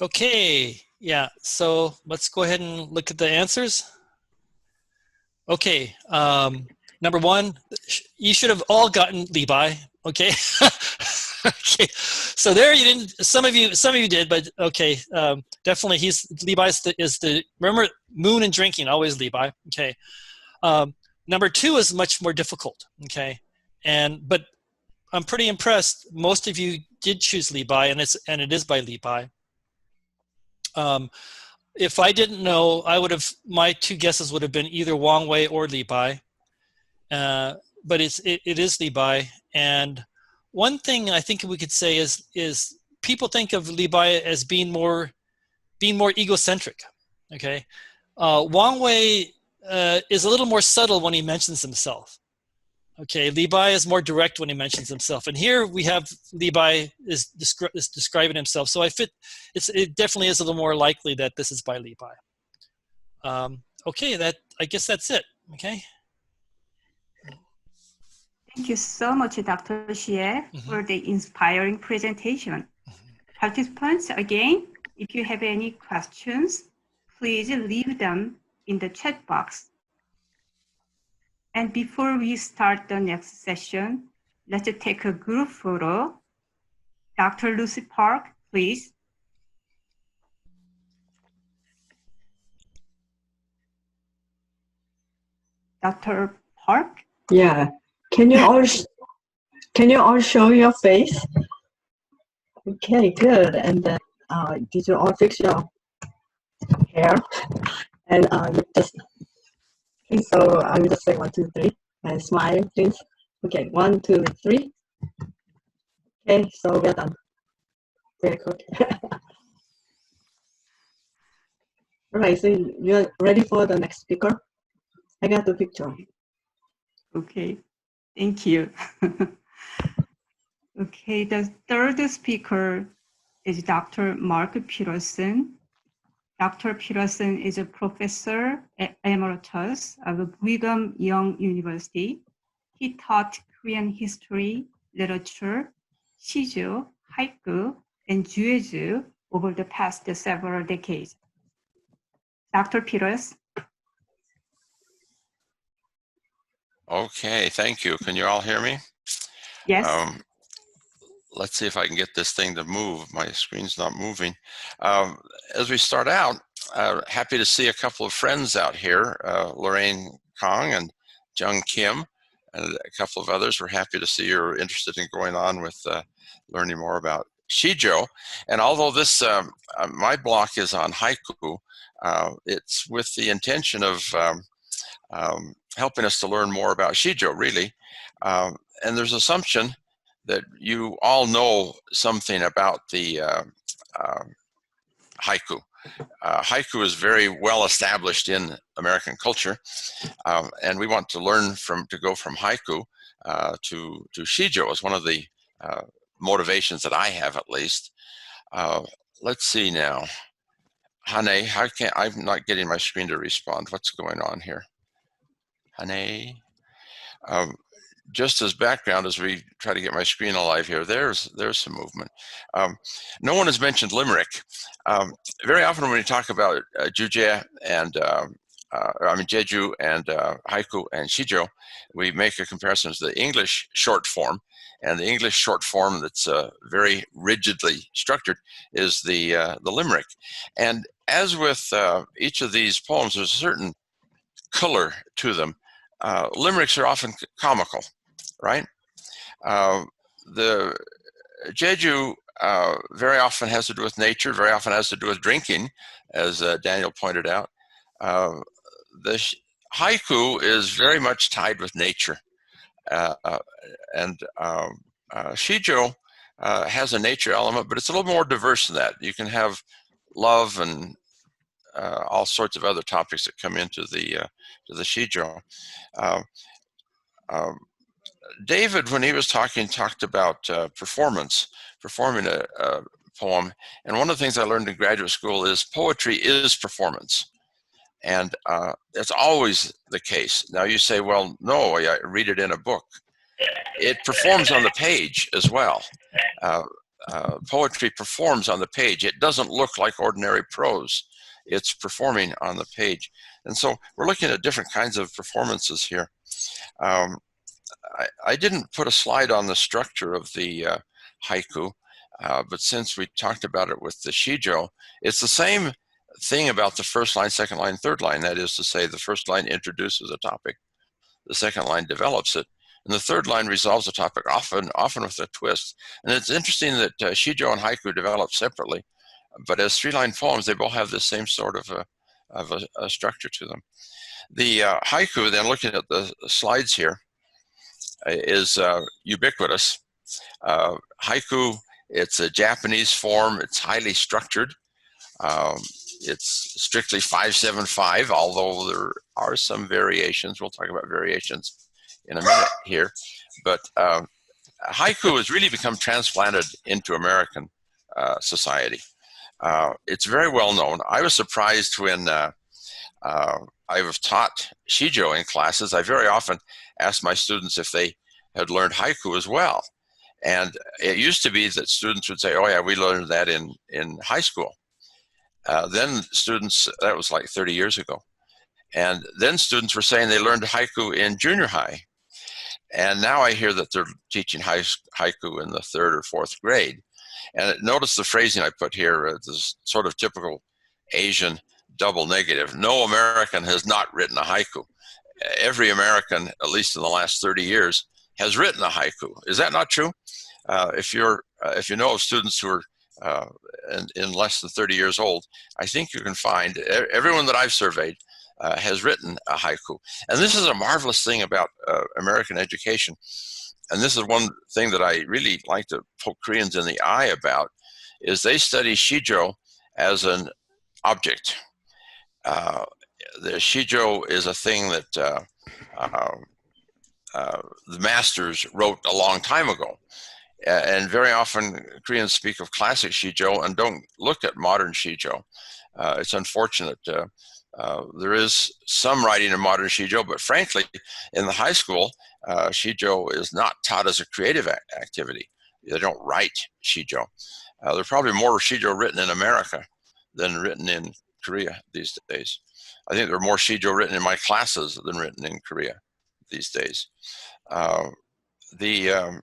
Okay, yeah, so let's go ahead and look at the answers. Okay, number one, you should have all gotten Libai, okay? Okay, so there you didn't, some of you did, but okay, definitely Libai is the, remember, moon and drinking, always Libai, okay. Number two is much more difficult, okay? But I'm pretty impressed, most of you did choose Libai, and it is by Libai. If I didn't know, my two guesses would have been either Wang Wei or Libai, but it is Libai. And one thing I think we could say is people think of Libai as being more egocentric. Okay, Wang Wei is a little more subtle when he mentions himself. Okay, Libai is more direct when he mentions himself, and here we have Libai is describing himself. So it definitely is a little more likely that this is by Libai. Okay, I guess that's it. Okay. Thank you so much, Dr. Hsieh, for the inspiring presentation. Participants, again, if you have any questions, please leave them in the chat box. And before we start the next session, let's take a group photo. Dr. Lucy Park, please. Dr. Park? Yeah. Can you all show your face? Okay, good. And then did you all fix your hair? And you just, so I will just say 1, 2, 3 and smile, please. Okay, 1, 2, 3. Okay, so we're done. Very good. All right, so you're ready for the next speaker? I got the picture. Okay, thank you. Okay, the third speaker is Dr. Mark Peterson. Dr. Peterson is a professor emeritus of Brigham Young University. He taught Korean history, literature, Sijo, Haiku, and Jueju over the past several decades. Dr. Peters. Okay, thank you. Can you all hear me? Yes. Let's see if I can get this thing to move. My screen's not moving. As we start out, happy to see a couple of friends out here, Lorraine Kang and Jung Kim, and a couple of others. We're happy to see you're interested in going on with learning more about Sijo. And although this, my block is on haiku, it's with the intention of helping us to learn more about Sijo, really. And there's assumption that you all know something about the haiku. Haiku is very well established in American culture, and we want to learn to go from haiku to Sijo as one of the motivations that I have, at least. Let's see now. Hane, I'm not getting my screen to respond. What's going on here? Hane? Just as background, as we try to get my screen alive here, there's some movement. No one has mentioned limerick. Very often when we talk about Jueju and Jueju and haiku and Sijo, we make a comparison to the English short form, and the English short form that's very rigidly structured is the limerick. And as with each of these poems, there's a certain color to them. Limericks are often comical, right? The Jueju very often has to do with nature, very often has to do with drinking, as Daniel pointed out. The haiku is very much tied with nature. And Sijo has a nature element, but it's a little more diverse than that. You can have love and all sorts of other topics that come into the Sijo. David, when he was talked about performing a poem, and one of the things I learned in graduate school is poetry is performance, and it's always the case. Now you say, well, no, I read it in a book. It performs on the page as well. Poetry performs on the page. It doesn't look like ordinary prose. It's performing on the page. And so we're looking at different kinds of performances here. I didn't put a slide on the structure of the haiku, but since we talked about it with the Sijo, it's the same thing about the first line, second line, third line. That is to say, the first line introduces a topic, the second line develops it, and the third line resolves the topic, often with a twist. And it's interesting that Sijo and haiku develop separately, but as three-line poems, they both have the same sort of a structure to them. The haiku, then, looking at the slides here, is ubiquitous. Haiku, it's a Japanese form. It's highly structured. It's strictly 5-7-5, although there are some variations. We'll talk about variations in a minute here. But haiku has really become transplanted into American society. It's very well known. I was surprised when I've taught Sijo in classes. I very often ask my students if they had learned haiku as well. And it used to be that students would say, oh yeah, we learned that in high school. Then students, that was like 30 years ago. And then students were saying they learned haiku in junior high. And now I hear that they're teaching haiku in the 3rd or 4th grade. And notice the phrasing I put here, this sort of typical Asian double negative. No American has not written a haiku. Every American, at least in the last 30 years, has written a haiku. Is that not true? If you know of students who are in less than 30 years old, I think you can find everyone that I've surveyed has written a haiku. And this is a marvelous thing about American education. And this is one thing that I really like to poke Koreans in the eye about, is they study Sijo as an object. The Sijo is a thing that the masters wrote a long time ago. And very often Koreans speak of classic Sijo and don't look at modern Sijo. It's unfortunate. There is some writing in modern Sijo, but frankly, in the high school, Sijo is not taught as a creative activity. They don't write Sijo. There are probably more Sijo written in America than written in Korea these days. I think there are more Sijo written in my classes than written in Korea these days. The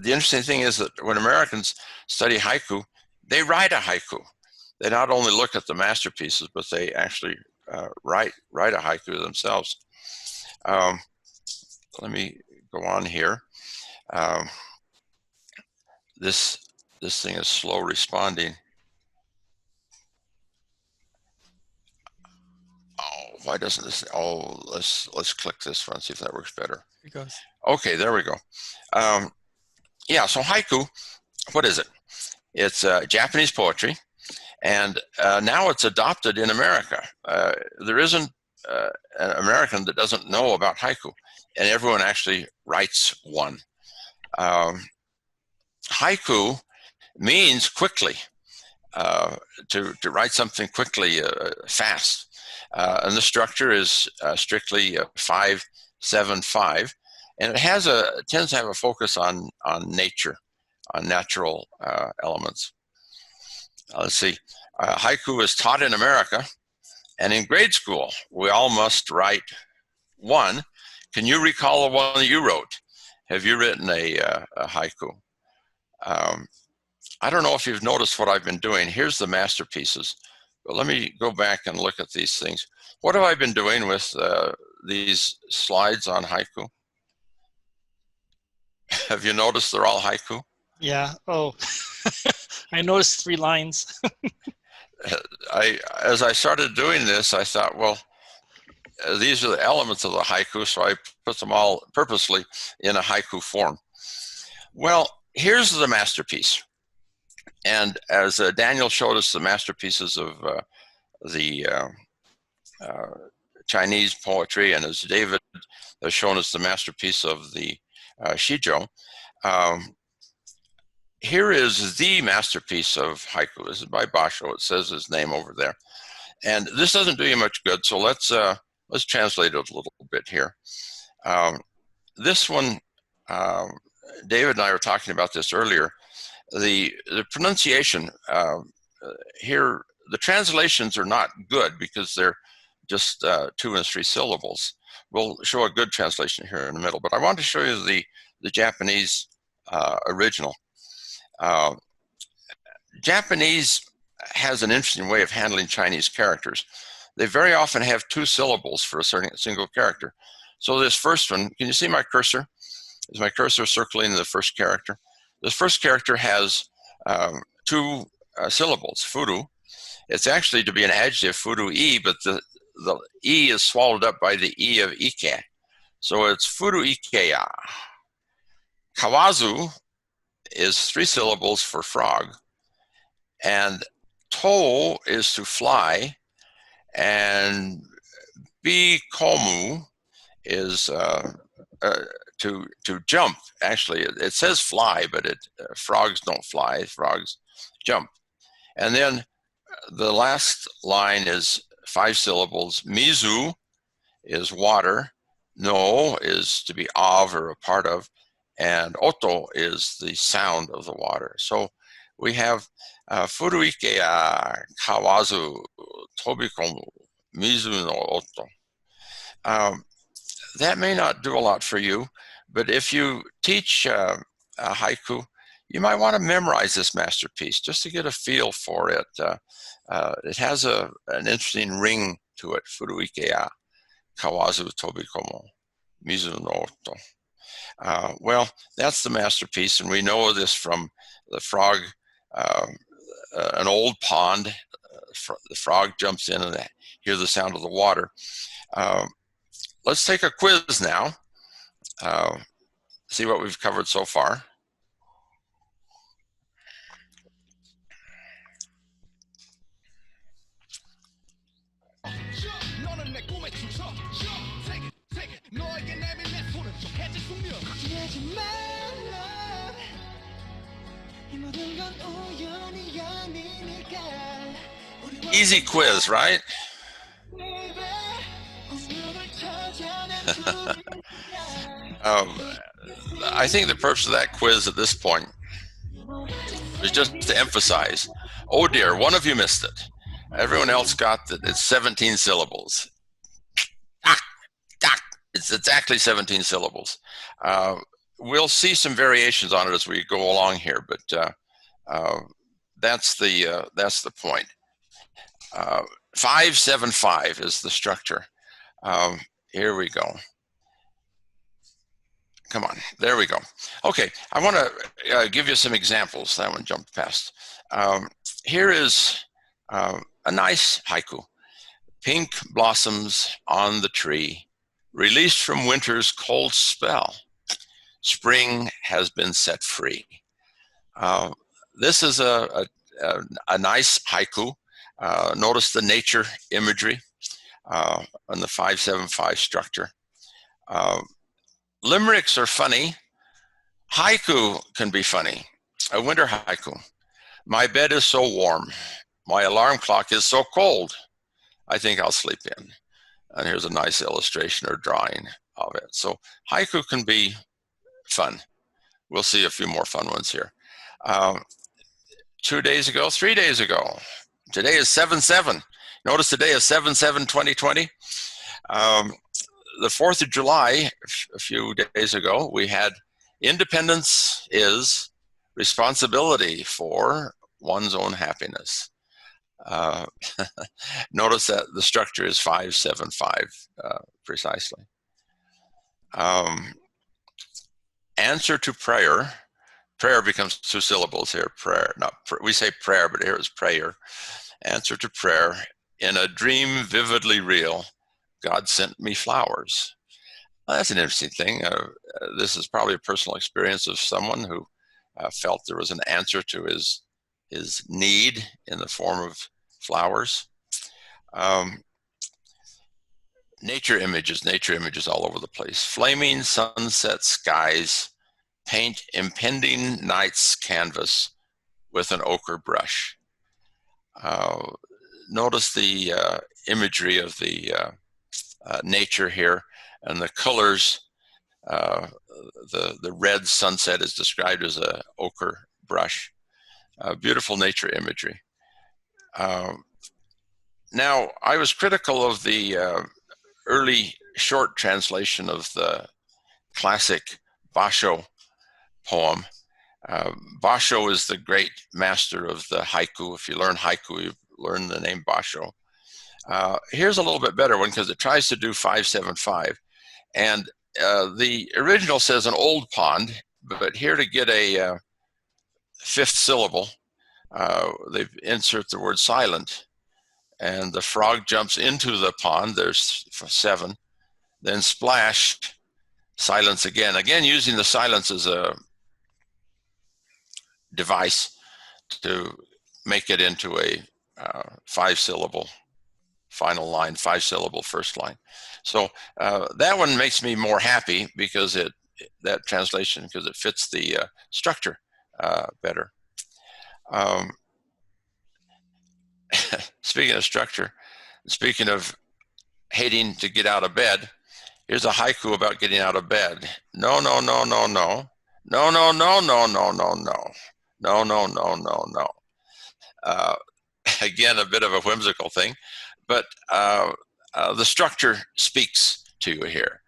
interesting thing is that when Americans study haiku, they write a haiku. They not only look at the masterpieces, but they actually write a haiku themselves. Let me go on here. This thing is slow responding. Oh, why doesn't this? Oh, let's click this one, see if that works better. Here it goes. Okay, there we go. Yeah, so haiku, what is it? It's Japanese poetry, and now it's adopted in America. There isn't an American that doesn't know about haiku, and everyone actually writes one. Haiku means quickly, to write something quickly, fast. And the structure is strictly 5-7-5, and it tends to have a focus on nature, on natural elements. Let's see. Haiku is taught in America, and in grade school, we all must write one. Can you recall the one that you wrote? Have you written a haiku? I don't know if you've noticed what I've been doing. Here's the masterpieces. But let me go back and look at these things. What have I been doing with these slides on haiku? Have you noticed they're all haiku? Yeah. Oh, I noticed 3 lines. As I started doing this, I thought, well, these are the elements of the haiku, so I put them all purposely in a haiku form. Well, here's the masterpiece. And as Daniel showed us the masterpieces of the Chinese poetry, and as David has shown us the masterpiece of the Sijo, here is the masterpiece of haiku. This is by Basho. It says his name over there. And this doesn't do you much good, so let's translate it a little bit here. This one, David and I were talking about this earlier. The pronunciation here, the translations are not good because they're just 2 and 3 syllables. We'll show a good translation here in the middle, but I want to show you the Japanese original. Japanese has an interesting way of handling Chinese characters. They very often have 2 syllables for a single character. So this first one, can you see my cursor? Is my cursor circling the first character? This first character has 2 syllables, furu. It's actually to be an adjective, furu-i, but the e is swallowed up by the e of ike. So it's furu-ikeya. Kawazu is 3 syllables for frog. And to is to fly. And bikomu is to jump. Actually, it says fly, but frogs don't fly, frogs jump. And then the last line is 5 syllables. Mizu is water. No is to be of or a part of. And oto is the sound of the water. So we have furuikeya, kawazu, tobikomu, mizu no oto. That may not do a lot for you, but if you teach haiku, you might want to memorize this masterpiece just to get a feel for it. It has an interesting ring to it. Furuikeya, kawazu, tobikomu, mizu no oto. Well, that's the masterpiece, and we know this from the frog, an old pond. The frog jumps in and hear the sound of the water. Let's take a quiz now. See what we've covered so far. Easy quiz, right? I think the purpose of that quiz at this point is just to emphasize, oh dear, one of you missed it. Everyone else got that it's 17 syllables. It's exactly 17 syllables. We'll see some variations on it as we go along here, but that's the point. 575 is the structure. Here we go. Come on, there we go. Okay, I want to give you some examples. That one jumped past. Here is a nice haiku. Pink blossoms on the tree, released from winter's cold spell. Spring has been set free. This is a nice haiku. Notice the nature imagery on the 575 structure. Limericks are funny. Haiku can be funny. A winter haiku. My bed is so warm. My alarm clock is so cold. I think I'll sleep in. And here's a nice illustration or drawing of it. So haiku can be fun. We'll see a few more fun ones here. 2 days ago, 3 days ago. Today is 7/7. Notice today is 7/7/2020. The 4th of July, a few days ago, we had independence is responsibility for one's own happiness. Notice that the structure is 575 precisely. Answer to prayer. Prayer becomes 2 syllables here. Prayer, we say prayer, but here is prayer. Answer to prayer. In a dream vividly real, God sent me flowers. That's an interesting thing. This is probably a personal experience of someone who felt there was an answer to his need in the form of flowers. Nature images all over the place. Flaming sunset skies paint impending night's canvas with an ochre brush. Notice the imagery of the nature here and the colors. The red sunset is described as a ochre brush. Beautiful nature imagery. Now, I was critical of the early short translation of the classic Basho poem. Basho is the great master of the haiku. If you learn haiku, you learn the name Basho. Here's a little bit better one because it tries to do 575. And the original says an old pond, but here to get a 5th syllable, they insert the word silent. And the frog jumps into the pond, there's 7, then splash, silence again. Again, using the silence as a device to make it into a 5-syllable final line, 5-syllable first line. So that one makes me more happy because that translation, because it fits the structure better. Speaking of structure, speaking of hating to get out of bed, here's a haiku about getting out of bed. No, no, no, no, no. No, no, no, no, no, no, no. No, no, no, no, no. Again, a bit of a whimsical thing, but the structure speaks to you here.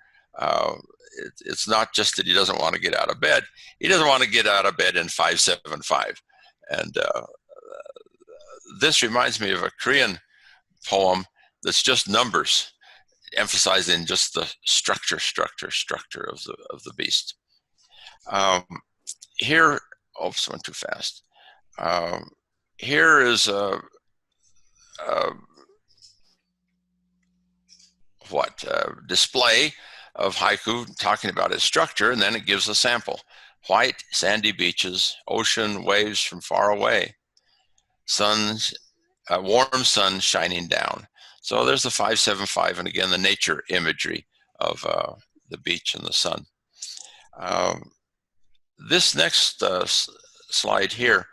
It's not just that he doesn't want to get out of bed. He doesn't want to get out of bed in 575. And this reminds me of a Korean poem that's just numbers, emphasizing just the structure of the beast. Here, oops, went too fast. Here is a display of haiku talking about its structure, and then it gives a sample. White sandy beaches, ocean waves from far away, warm sun shining down. So there's the 575, and again the nature imagery of the beach and the sun. This next slide here,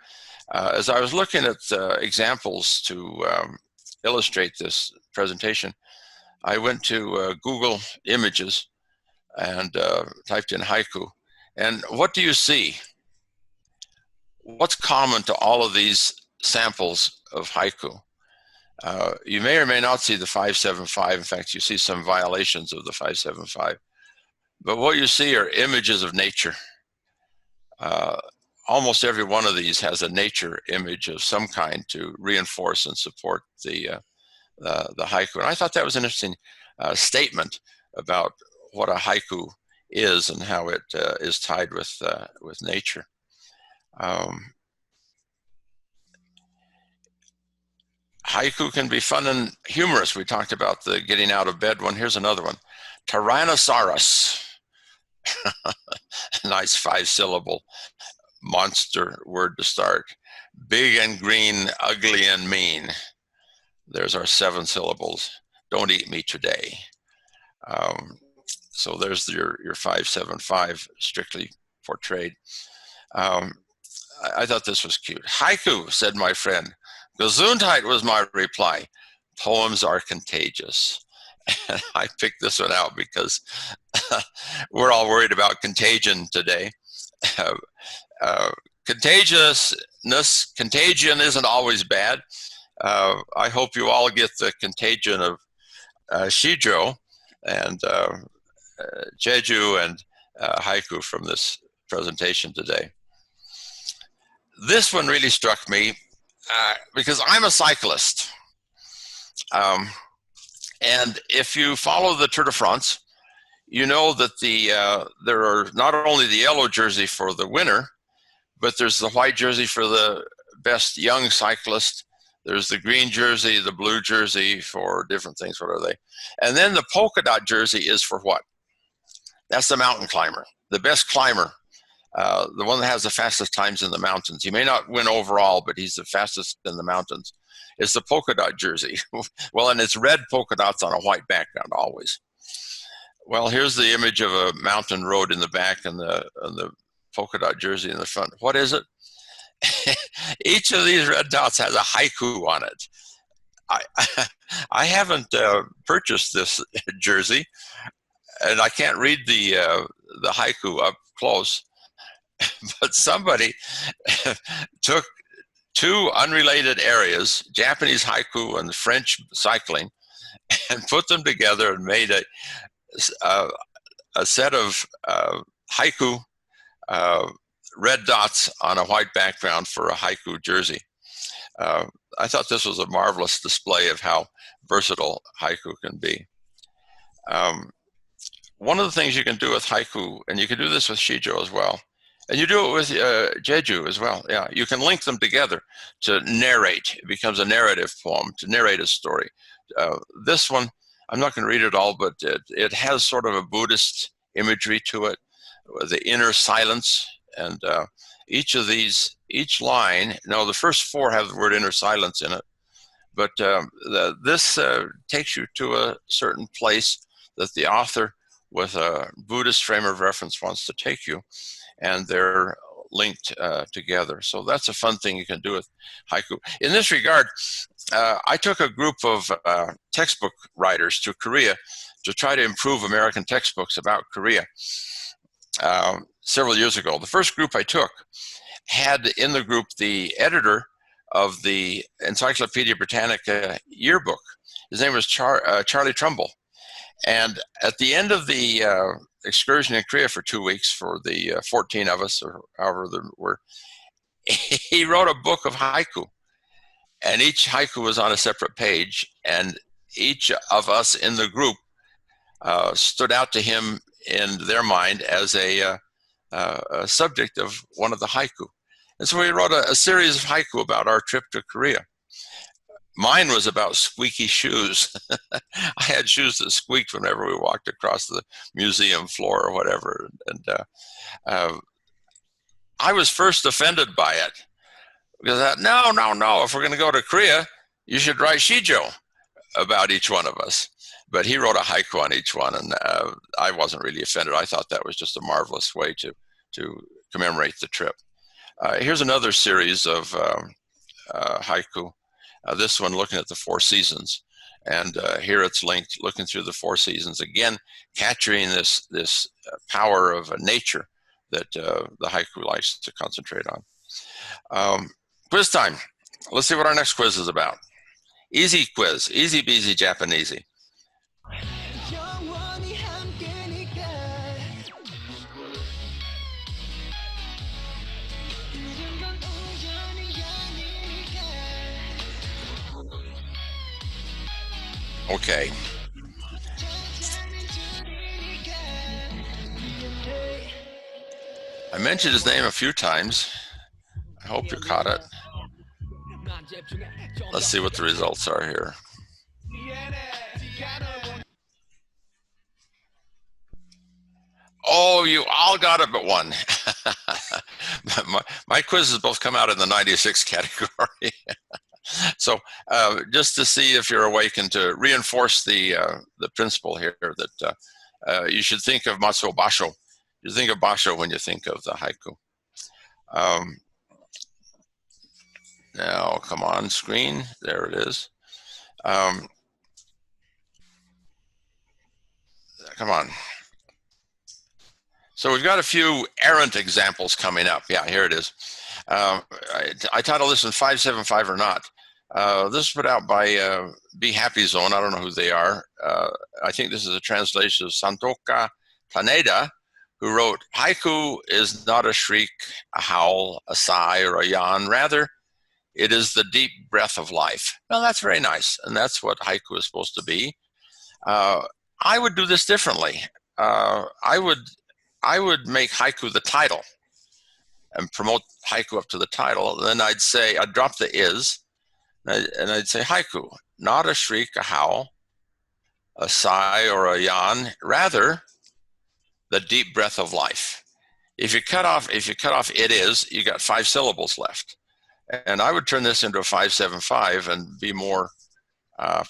as I was looking at examples to illustrate this presentation, I went to Google Images and typed in haiku. And what do you see? What's common to all of these samples of haiku? You may or may not see the 575. In fact, you see some violations of the 575. But what you see are images of nature. Almost every one of these has a nature image of some kind to reinforce and support the the haiku. And I thought that was an interesting statement about what a haiku is and how it is tied with nature. Haiku can be fun and humorous. We talked about the getting out of bed one. Here's another one. Tyrannosaurus. Nice 5-syllable monster word to start. Big and green, ugly and mean. There's our 7 syllables. Don't eat me today. So there's your 575 strictly portrayed. I thought this was cute. Haiku, said my friend. Gesundheit was my reply. Poems are contagious. And I picked this one out because we're all worried about contagion today. Contagion isn't always bad. I hope you all get the contagion of Sijo and Jueju and Haiku from this presentation today. This one really struck me because I'm a cyclist. And if you follow the Tour de France, you know that there are not only the yellow jersey for the winner, but there's the white jersey for the best young cyclist. There's the green jersey, the blue jersey for different things. What are they? And then the polka dot jersey is for what? That's the mountain climber, the best climber, the one that has the fastest times in the mountains. He may not win overall, but he's the fastest in the mountains. It's the polka dot jersey. Well, and it's red polka dots on a white background always. Well, here's the image of a mountain road in the back and the polka dot jersey in the front. What is it? Each of these red dots has a haiku on it. I haven't purchased this jersey, and I can't read the haiku up close, but somebody took 2 unrelated areas, Japanese haiku and French cycling, and put them together and made a set of haiku red dots on a white background for a haiku jersey. I thought this was a marvelous display of how versatile haiku can be. One of the things you can do with haiku, and you can do this with Sijo as well, and you do it with Jueju as well. Yeah, you can link them together to narrate. It becomes a narrative poem, to narrate a story. This one, I'm not going to read it all, but it has sort of a Buddhist imagery to it, the inner silence. And each line, the first 4 have the word inner silence in it, but this takes you to a certain place that the author, with a Buddhist frame of reference, wants to take you, and they're linked together. So that's a fun thing you can do with haiku. In this regard, I took a group of textbook writers to Korea to try to improve American textbooks about Korea several years ago. The first group I took had in the group the editor of the Encyclopedia Britannica yearbook. His name was Charlie Trumbull. And at the end of the excursion in Korea for 2 weeks for the 14 of us, or however there were, he wrote a book of haiku. And each haiku was on a separate page. And each of us in the group stood out to him in their mind as a subject of one of the haiku. And so he wrote a series of haiku about our trip to Korea. Mine was about squeaky shoes. I had shoes that squeaked whenever we walked across the museum floor or whatever. And I was first offended by it. Because I thought, no, if we're going to go to Korea, you should write Sijo about each one of us. But he wrote a haiku on each one, and I wasn't really offended. I thought that was just a marvelous way to commemorate the trip. Here's another series of haiku. This one looking at the 4 seasons. And here it's linked, looking through the 4 seasons. Again, capturing this power of nature that the haiku likes to concentrate on. Quiz time. Let's see what our next quiz is about. Easy quiz, easy beasy Japanesey. Okay. I mentioned his name a few times. I hope you caught it. Let's see what the results are here. Oh, you all got it but one. my quizzes both come out in the 96 category. So just to see if you're awake and to reinforce the principle here that you should think of Matsuo Basho. You think of Basho when you think of the haiku. Now, come on, screen. There it is. Come on. So we've got a few errant examples coming up. Yeah, here it is. I titled this in 575 or not. This is put out by Be Happy Zone. I don't know who they are. I think this is a translation of Santoka Taneda, who wrote, haiku is not a shriek, a howl, a sigh, or a yawn. Rather, it is the deep breath of life. Well, that's very nice, and that's what haiku is supposed to be. I would do this differently. I would make haiku the title and promote haiku up to the title. Then I'd say, I'd drop the is, and I'd say haiku, not a shriek, a howl, a sigh, or a yawn. Rather, the deep breath of life. If you cut off it is, you got 5 syllables left. And I would turn this into a 575 and be more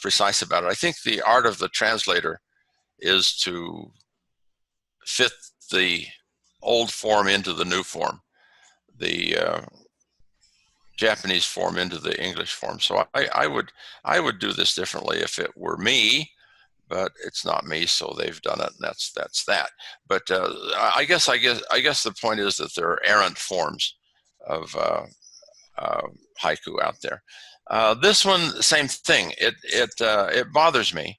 precise about it. I think the art of the translator is to fit the old form into the new form, the Japanese form into the English form. So I would do this differently if it were me, but it's not me, so they've done it, and that's that. But I guess the point is that there are errant forms of haiku out there. This one, same thing. It bothers me.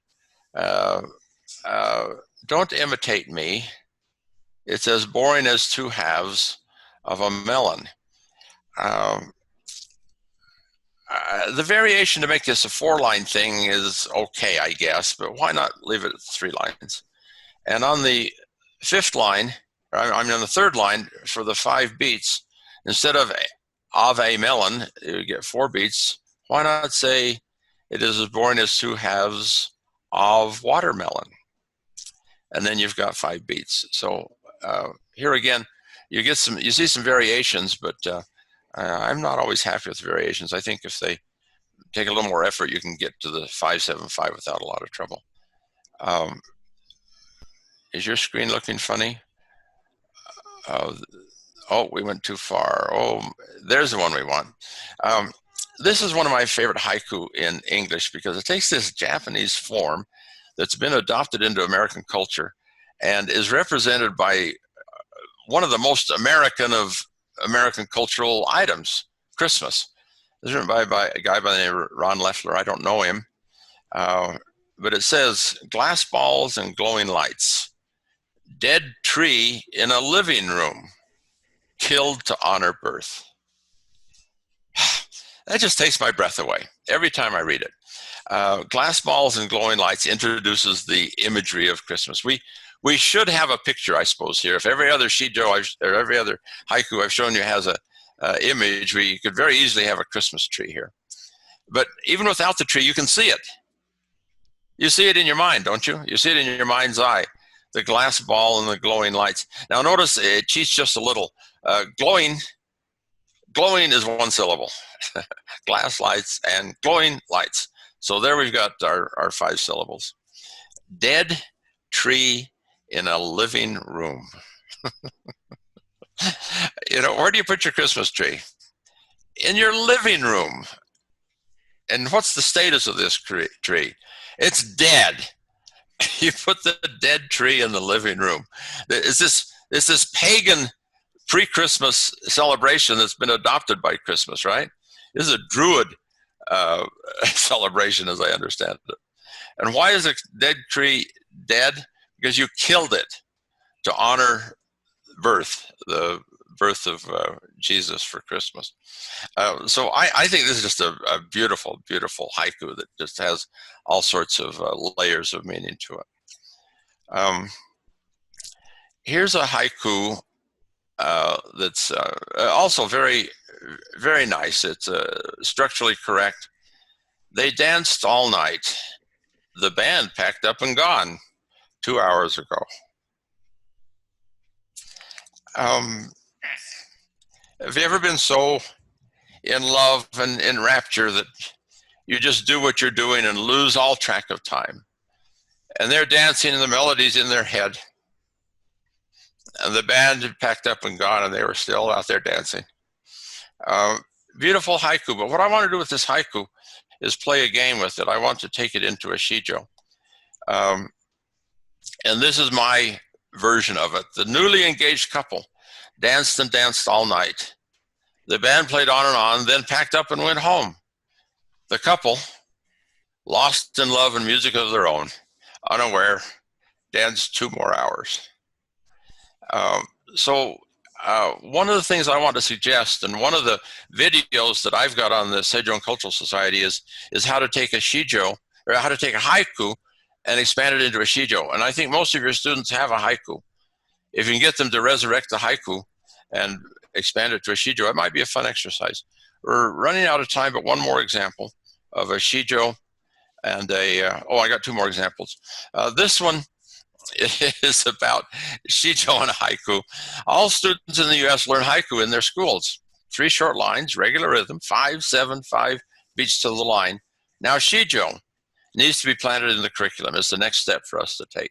Don't imitate me. It's as boring as 2 halves of a melon. The variation to make this a 4-line thing is okay, I guess, but why not leave it at 3 lines? And on the 5th line, I mean on the 3rd line, for the 5 beats, instead of a melon, you get 4 beats. Why not say it is as boring as 2 halves of watermelon? And then you've got 5 beats. So here again, you see some variations, but I'm not always happy with variations. I think if they take a little more effort, you can get to the 575 without a lot of trouble. Is your screen looking funny? Oh, we went too far. Oh, there's the one we want. This is one of my favorite haiku in English because it takes this Japanese form that's been adopted into American culture and is represented by one of the most American of American cultural items, Christmas. It's written by a guy by the name of Ron Leffler. I don't know him. But it says, glass balls and glowing lights, dead tree in a living room, killed to honor birth. That just takes my breath away every time I read it. Glass balls and glowing lights introduces the imagery of Christmas. We should have a picture, I suppose, here. If every other Shijo or every other haiku I've shown you has a image, we could very easily have a Christmas tree here. But even without the tree, you can see it. You see it in your mind, don't you? You see it in your mind's eye, the glass ball and the glowing lights. Now notice it cheats just a little. Glowing is 1 syllable. Glass lights and glowing lights. So there we've got our 5 syllables. Dead tree in a living room. Where do you put your Christmas tree? In your living room. And what's the status of this tree? It's dead. You put the dead tree in the living room. It's this pagan pre-Christmas celebration that's been adopted by Christmas, right? This is a Druid celebration, as I understand it. And why is a dead tree dead? Because you killed it to honor birth, the birth of Jesus for Christmas. So I think this is just a beautiful, beautiful haiku that just has all sorts of layers of meaning to it. Here's a haiku that's also very, very nice. It's structurally correct. They danced all night. The band packed up and gone 2 hours ago. Have you ever been so in love and in rapture that you just do what you're doing and lose all track of time? And they're dancing and the melody's in their head. And the band had packed up and gone and they were still out there dancing. Beautiful haiku, but what I want to do with this haiku is play a game with it. I want to take it into a Sijo. And this is my version of it. The newly engaged couple danced and danced all night. The band played on and on, then packed up and went home. The couple, lost in love and music of their own, unaware, danced 2 more hours. One of the things I want to suggest, and one of the videos that I've got on the Sejong Cultural Society is how to take a Sijo, or how to take a haiku and expand it into a Sijo. And I think most of your students have a haiku. If you can get them to resurrect the haiku and expand it to a Sijo, it might be a fun exercise. We're running out of time, but one more example of a Sijo and I got 2 more examples. This one is about Sijo and haiku. All students in the U.S. learn haiku in their schools. 3 short lines, regular rhythm, 5, 7, 5 beats to the line. Now Sijo needs to be planted in the curriculum. It's the next step for us to take.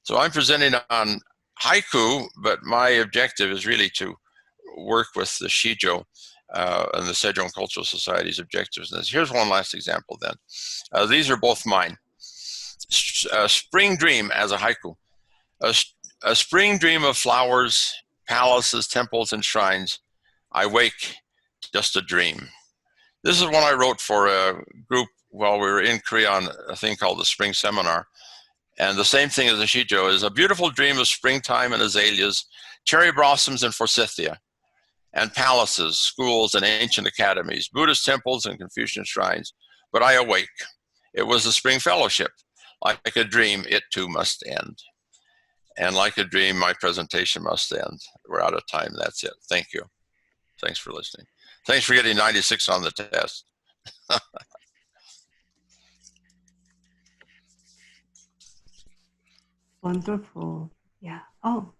So I'm presenting on haiku, but my objective is really to work with the Sijo and the Sejong Cultural Society's objectives. And here's one last example then. These are both mine. Spring dream as a haiku. A spring dream of flowers, palaces, temples, and shrines. I wake, just a dream. This is one I wrote for a group while we were in Korea on a thing called the Spring Seminar. And the same thing as a Sijo is a beautiful dream of springtime and azaleas, cherry blossoms and forsythia, and palaces, schools, and ancient academies, Buddhist temples and Confucian shrines. But I awake. It was the spring fellowship. Like a dream, it too must end. And like a dream, my presentation must end. We're out of time. That's it. Thank you. Thanks for listening. Thanks for getting 96 on the test. Wonderful. Yeah. Oh,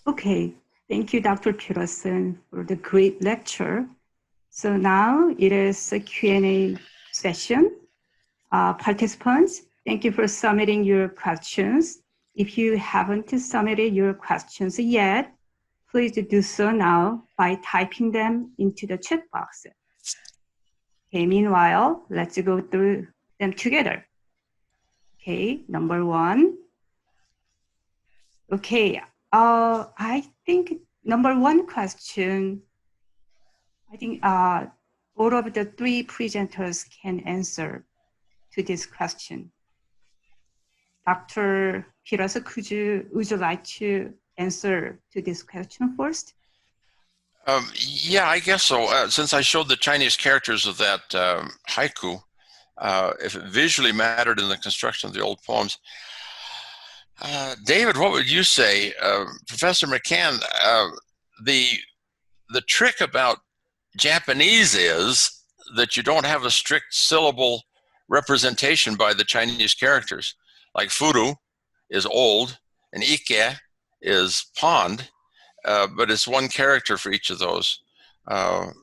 okay. Thank you, Dr. Peterson, for the great lecture. So now it is a Q&A session. Participants, thank you for submitting your questions. If you haven't submitted your questions yet, please do so now by typing them into the chat box. Okay, meanwhile, let's go through them together. Okay, number 1. Okay, I think number 1 question, I think all of the 3 presenters can answer to this question. Dr. Peterson, would you like to answer to this question first? Yeah, I guess so. Since I showed the Chinese characters of that haiku, if it visually mattered in the construction of the old poems, David, what would you say? Professor McCann, the trick about Japanese is that you don't have a strict syllable representation by the Chinese characters. Like furu is old and ike is pond, but it's one character for each of those. I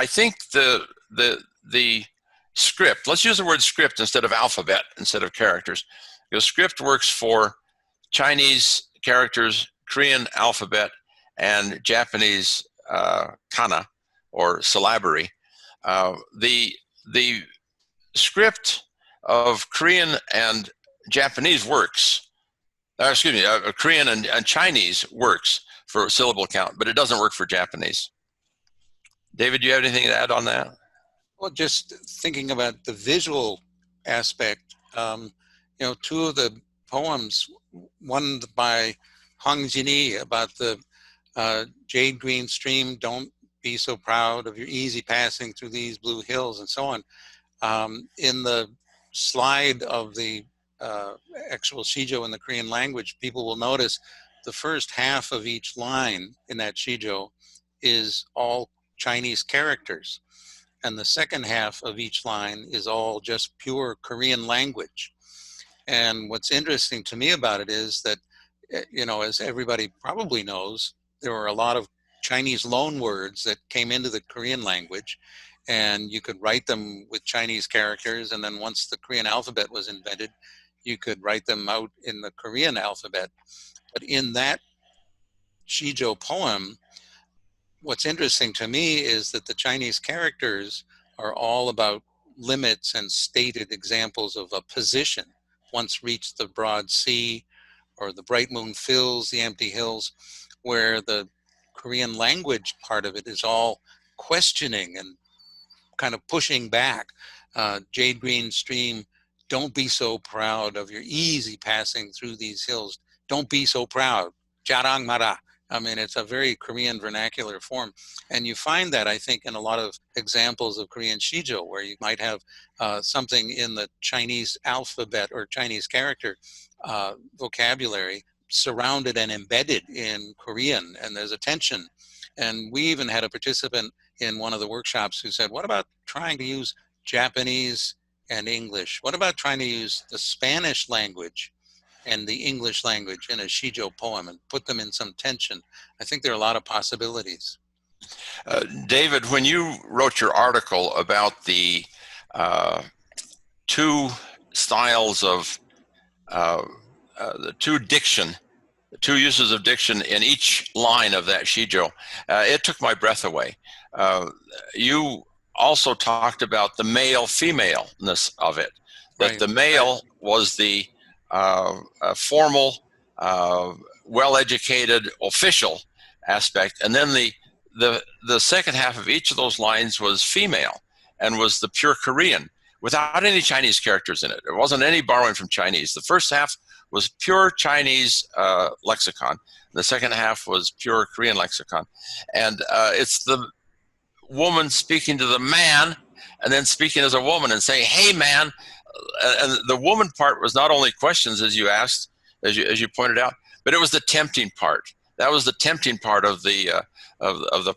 think the script, let's use the word script instead of alphabet, instead of characters. Because script works for Chinese characters, Korean alphabet, and Japanese kana, or syllabary. The script of Korean and Japanese works. Korean and Chinese works for syllable count, but it doesn't work for Japanese. David, do you have anything to add on that? Well, just thinking about the visual aspect, 2 of the poems, one by Hwangjini about the jade green stream, don't be so proud of your easy passing through these blue hills, and so on. In the slide of the actual Sijo in the Korean language, people will notice the first half of each line in that Sijo is all Chinese characters. And the second half of each line is all just pure Korean language. And what's interesting to me about it is that, you know, as everybody probably knows, there were a lot of Chinese loan words that came into the Korean language, and you could write them with Chinese characters. And then once the Korean alphabet was invented, you could write them out in the Korean alphabet. But in that Sijo poem, what's interesting to me is that the Chinese characters are all about limits and stated examples of a position. Once reached the broad sea, or the bright moon fills the empty hills, where the Korean language part of it is all questioning and kind of pushing back. Jade green stream, don't be so proud of your easy passing through these hills. Don't be so proud. Jarang mara. I mean, it's a very Korean vernacular form. And you find that, I think, in a lot of examples of Korean Sijo, where you might have something in the Chinese alphabet or Chinese character vocabulary surrounded and embedded in Korean, and there's a tension. And we even had a participant in one of the workshops who said, what about trying to use Japanese and English? What about trying to use the Spanish language and the English language in a Sijo poem and put them in some tension? I think there are a lot of possibilities. David, when you wrote your article about the two styles of the two uses of diction in each line of that Sijo, it took my breath away. You also talked about the male-femaleness of it, that the male was the formal, well-educated, official aspect, and then the second half of each of those lines was female and was the pure Korean, without any Chinese characters in it. There wasn't any borrowing from Chinese. The first half was pure Chinese lexicon. The second half was pure Korean lexicon. And it's the woman speaking to the man and then speaking as a woman and saying, hey, man. And the woman part was not only questions, as you asked, as you pointed out, but it was the tempting part. That was the tempting part of the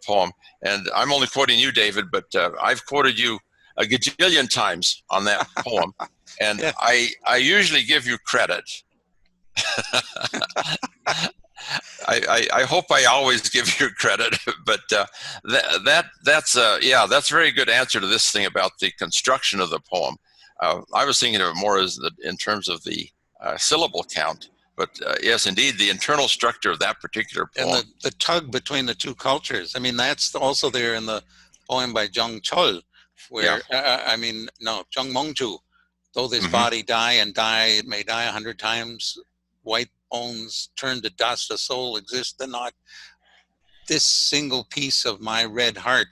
poem. And I'm only quoting you, David, but I've quoted you a gajillion times on that poem, and yeah. I usually give you credit. I hope I always give you credit, but that's a very good answer to this thing about the construction of the poem. I was thinking of it more as in terms of the syllable count, but yes, indeed, the internal structure of that particular poem. And the tug between the two cultures. I mean, that's also there in the poem by Jung Chol, where, Jung Mongju, though this body die and die, it may die 100 times, white bones turn to dust, a soul exists and not this single piece of my red heart.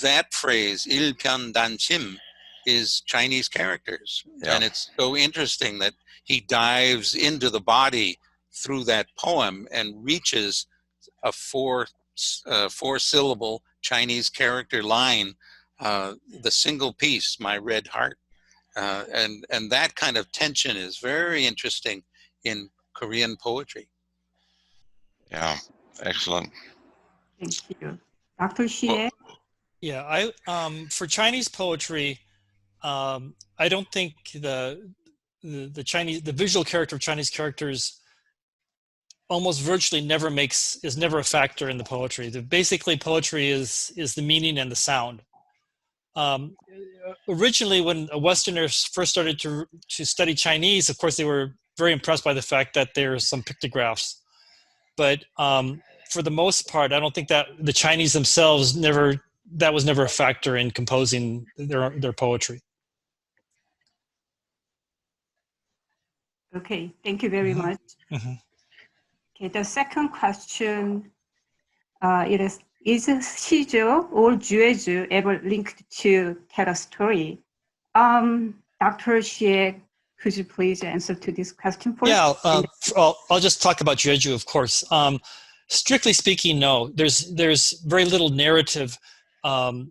That phrase, ilpyeon danchim, is Chinese characters. Yeah. And it's so interesting that he dives into the body through that poem and reaches a four-syllable Chinese character line, the single piece, my red heart. And that kind of tension is very interesting in Korean poetry. Yeah, excellent. Thank you. Dr. Hsieh? Yeah, for Chinese poetry, I don't think the visual character of Chinese characters almost virtually is never a factor in the poetry. Basically, poetry is the meaning and the sound. Originally, when Westerners first started to study Chinese, of course, they were very impressed by the fact that there's some pictographs. But for the most part, I don't think that the Chinese themselves that was never a factor in composing their poetry. Okay, thank you very much. Okay, the second question is Sijo or Jueju ever linked to tell a story? Dr. Hsieh, Could you please answer to this question first? Yeah, I'll just talk about Jueju, of course. Strictly speaking, no. There's very little narrative. I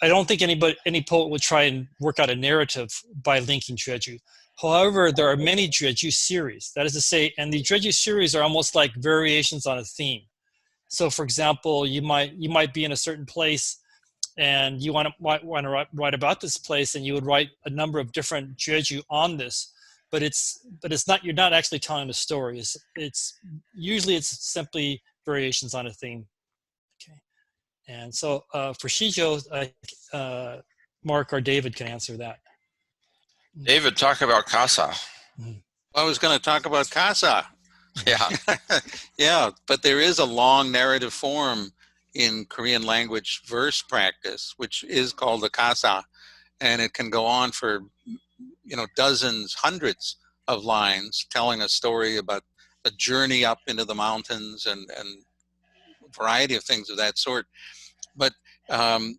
don't think any poet would try and work out a narrative by linking Jueju. However, there are many Jueju series. That is to say, and the Jueju series are almost like variations on a theme. So, for example, you might be in a certain place, and you want to write about this place, and you would write a number of different Jueju on this. But it's not, you're not actually telling a story. It's usually simply variations on a theme. Okay, and so for Sijo, Mark or David can answer that. David, talk about Kasa. I was going to talk about Kasa. Yeah. Yeah, but there is a long narrative form in Korean language verse practice, which is called the Kasa, and it can go on for dozens, hundreds of lines telling a story about a journey up into the mountains and a variety of things of that sort. But an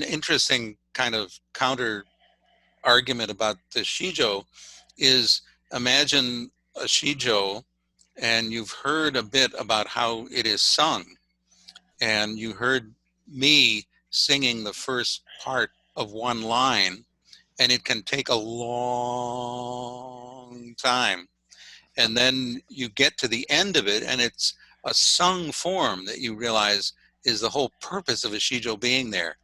interesting kind of counter argument about the Sijo is, imagine a Sijo and you've heard a bit about how it is sung, and you heard me singing the first part of one line, and it can take a long time. And then you get to the end of it, and it's a sung form that you realize is the whole purpose of a Sijo being there.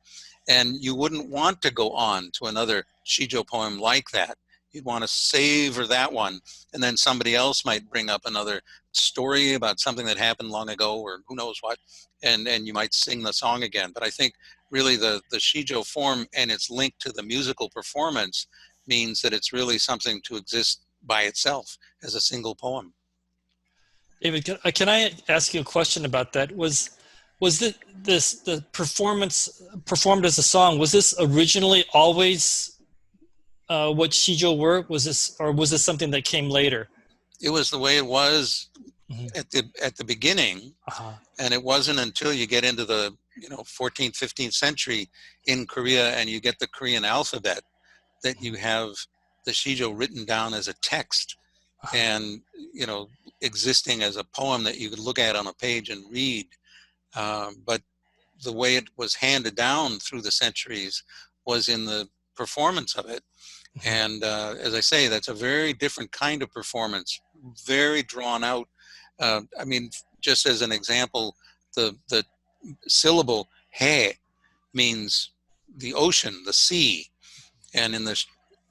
And you wouldn't want to go on to another Sijo poem like that. You'd want to savor that one, and then somebody else might bring up another story about something that happened long ago, or who knows what, and you might sing the song again. But I think really the Sijo form and its link to the musical performance means that it's really something to exist by itself as a single poem. David, can I ask you a question about that? Was the performance performed as a song, was this originally always what Sijo were? Was this something that came later? It was the way it was at the beginning, and it wasn't until you get into the 14th, 15th century in Korea and you get the Korean alphabet that you have the Sijo written down as a text and existing as a poem that you could look at on a page and read. But the way it was handed down through the centuries was in the performance of it. And as I say, that's a very different kind of performance, very drawn out. I mean, just as an example, the syllable Hye means the ocean, the sea. And in the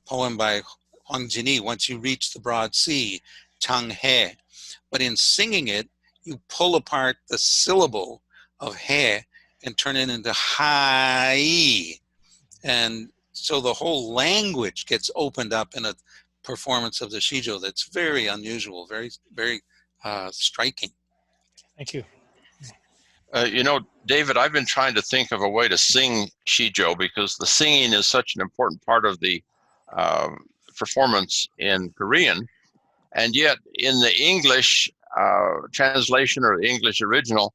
poem by Hwang Jin-hee, once you reach the broad sea, Chang Hye. But in singing it, you pull apart the syllable of Hye and turn it into Hai. And so the whole language gets opened up in a performance of the Sijo that's very unusual, very, very striking. Thank you. David, I've been trying to think of a way to sing Sijo, because the singing is such an important part of the performance in Korean. And yet in the English translation or the English original,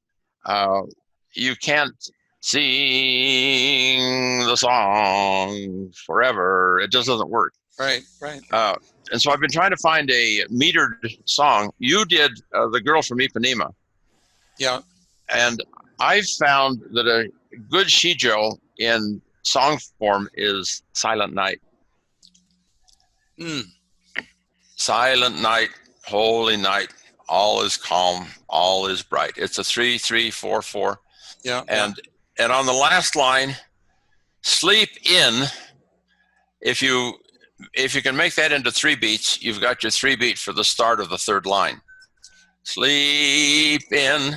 you can't sing the song forever. It just doesn't work. Right. And so I've been trying to find a metered song. You did The Girl from Ipanema. Yeah. And I've found that a good Sijo in song form is Silent Night. Silent night, holy night, all is calm, all is bright. It's a 3-3-4-4. Yeah. And on the last line, sleep in. If you can make that into 3 beats, you've got your 3 beat for the start of the third line. Sleep in.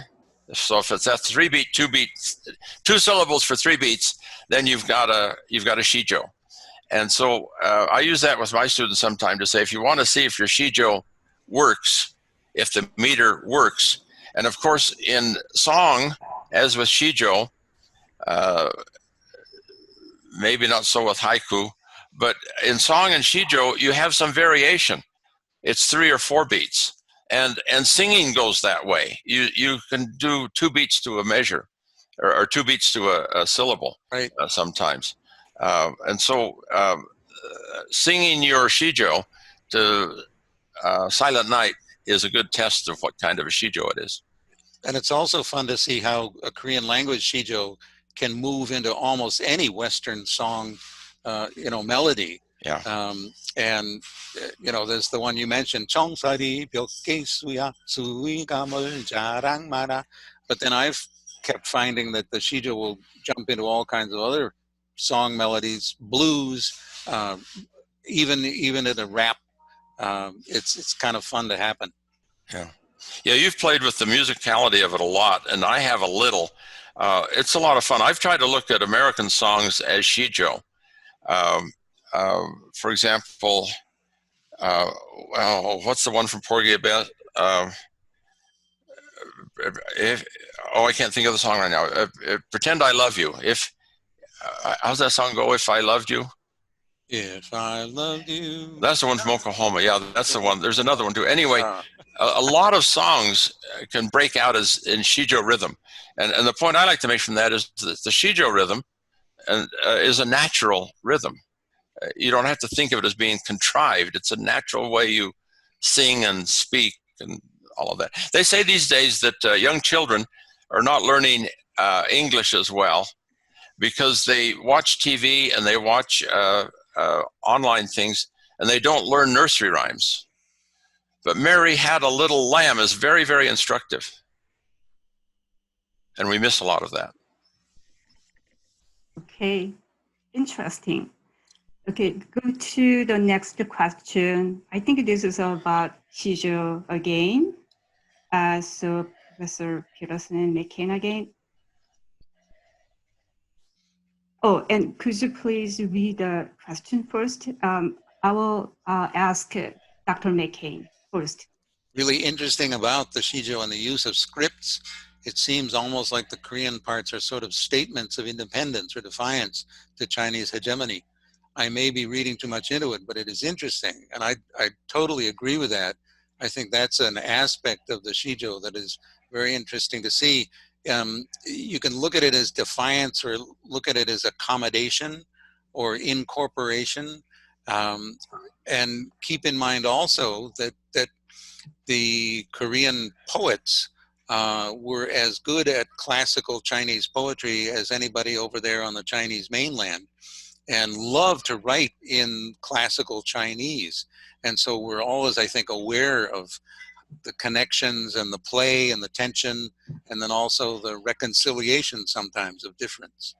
So if it's that 3 beat, 2 beats, 2 syllables for 3 beats, then you've got a Sijo. And so I use that with my students sometimes to say, if you want to see if your Sijo works, if the meter works, and of course in song, as with Sijo, maybe not so with haiku, but in song and Sijo, you have some variation. It's 3 or 4 beats. And singing goes that way. You can do 2 beats to a measure, or 2 beats to a syllable, right? Sometimes. And so singing your Sijo to Silent Night is a good test of what kind of a Sijo it is. And it's also fun to see how a Korean language Sijo can move into almost any Western song, melody. Yeah. There's the one you mentioned, 청사리 벽에 수위감을 자랑마라. But then I've kept finding that the Sijo will jump into all kinds of other song melodies, blues, even in a rap. It's kind of fun to happen. Yeah. Yeah, you've played with the musicality of it a lot, and I have a little. It's a lot of fun. I've tried to look at American songs as Sijo. For example, what's the one from Porgy and Bess? I can't think of the song right now. Pretend I Love You. How's that song go? If I Loved You? If I Loved You. That's the one from Oklahoma. Yeah, that's the one. There's another one too. Anyway, a lot of songs can break out as in Sijo rhythm. And the point I like to make from that is that the Sijo rhythm is a natural rhythm. You don't have to think of it as being contrived. It's a natural way you sing and speak and all of that. They say these days that young children are not learning English as well because they watch TV and they watch online things and they don't learn nursery rhymes. But Mary Had a Little Lamb is very, very instructive. And we miss a lot of that. Okay, interesting. Okay, go to the next question. I think this is about Sijo again. So Professor Peterson and McCann again. Oh, and could you please read the question first? I will ask Dr. McCann first. Really interesting about the Sijo and the use of scripts. It seems almost like the Korean parts are sort of statements of independence or defiance to Chinese hegemony. I may be reading too much into it, but it is interesting. And I totally agree with that. I think that's an aspect of the Sijo that is very interesting to see. You can look at it as defiance or look at it as accommodation or incorporation. And keep in mind also that the Korean poets were as good at classical Chinese poetry as anybody over there on the Chinese mainland, and love to write in classical Chinese. And so we're always, I think, aware of the connections and the play and the tension, and then also the reconciliation sometimes of difference.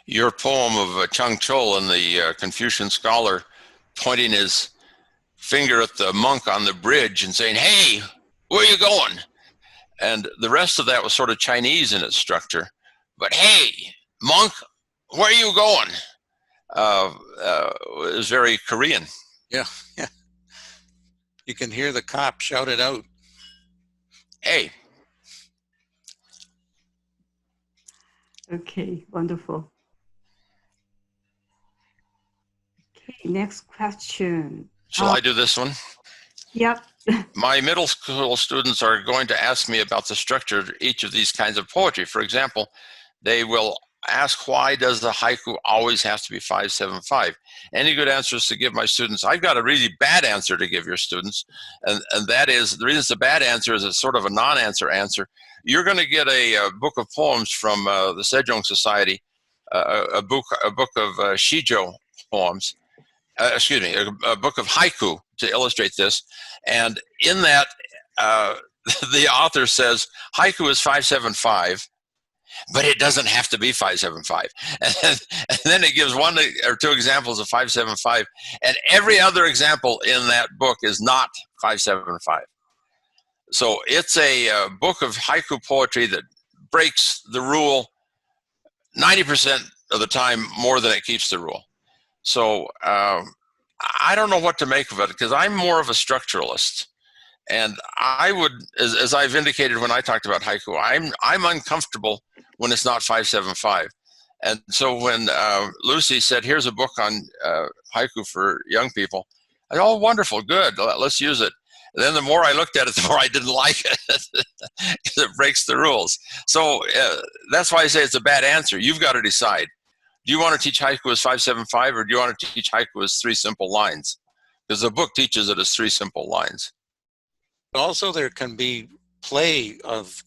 Your poem of Chung Chol and the Confucian scholar pointing his finger at the monk on the bridge and saying, "Hey, where are you going?" And the rest of that was sort of Chinese in its structure. But "Hey, monk, where are you going?" It was very Korean. Yeah. You can hear the cop shout it out. Hey. Okay, wonderful. Okay, next question. Shall I do this one? Yep. My middle school students are going to ask me about the structure of each of these kinds of poetry. For example, they will ask, why does the haiku always have to be 575? Any good answers to give my students? I've got a really bad answer to give your students, and that is, the reason it's a bad answer is it's sort of a non-answer answer. You're going to get a book of poems from the Sejong Society, a book of Sijo poems, a book of haiku to illustrate this. And in that, the author says, haiku is 575, but it doesn't have to be 575. And then it gives one or two examples of 575, and every other example in that book is not 575. So it's a book of haiku poetry that breaks the rule 90% of the time more than it keeps the rule. So I don't know what to make of it, because I'm more of a structuralist. And I would, as I've indicated when I talked about haiku, I'm uncomfortable when it's not 575. And so when Lucy said, here's a book on haiku for young people, I said, oh, wonderful, good, let's use it. Then the more I looked at it, the more I didn't like it. It breaks the rules. So that's why I say it's a bad answer. You've got to decide. Do you want to teach haiku as 575, or do you want to teach haiku as 3 simple lines? Because the book teaches it as 3 simple lines. Also, there can be play of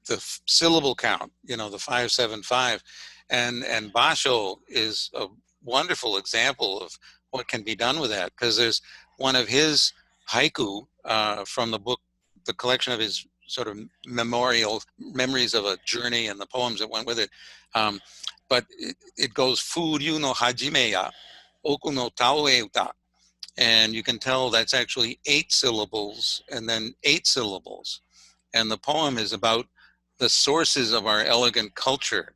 the syllable count, you know, the 575, and basho is a wonderful example of what can be done with that, because there's one of his haiku from the book, the collection of his sort of memories of a journey and the poems that went with it. But it goes, Furyu no hajime ya, oku no taue uta. And you can tell that's actually 8 syllables and then 8 syllables. And the poem is about the sources of our elegant culture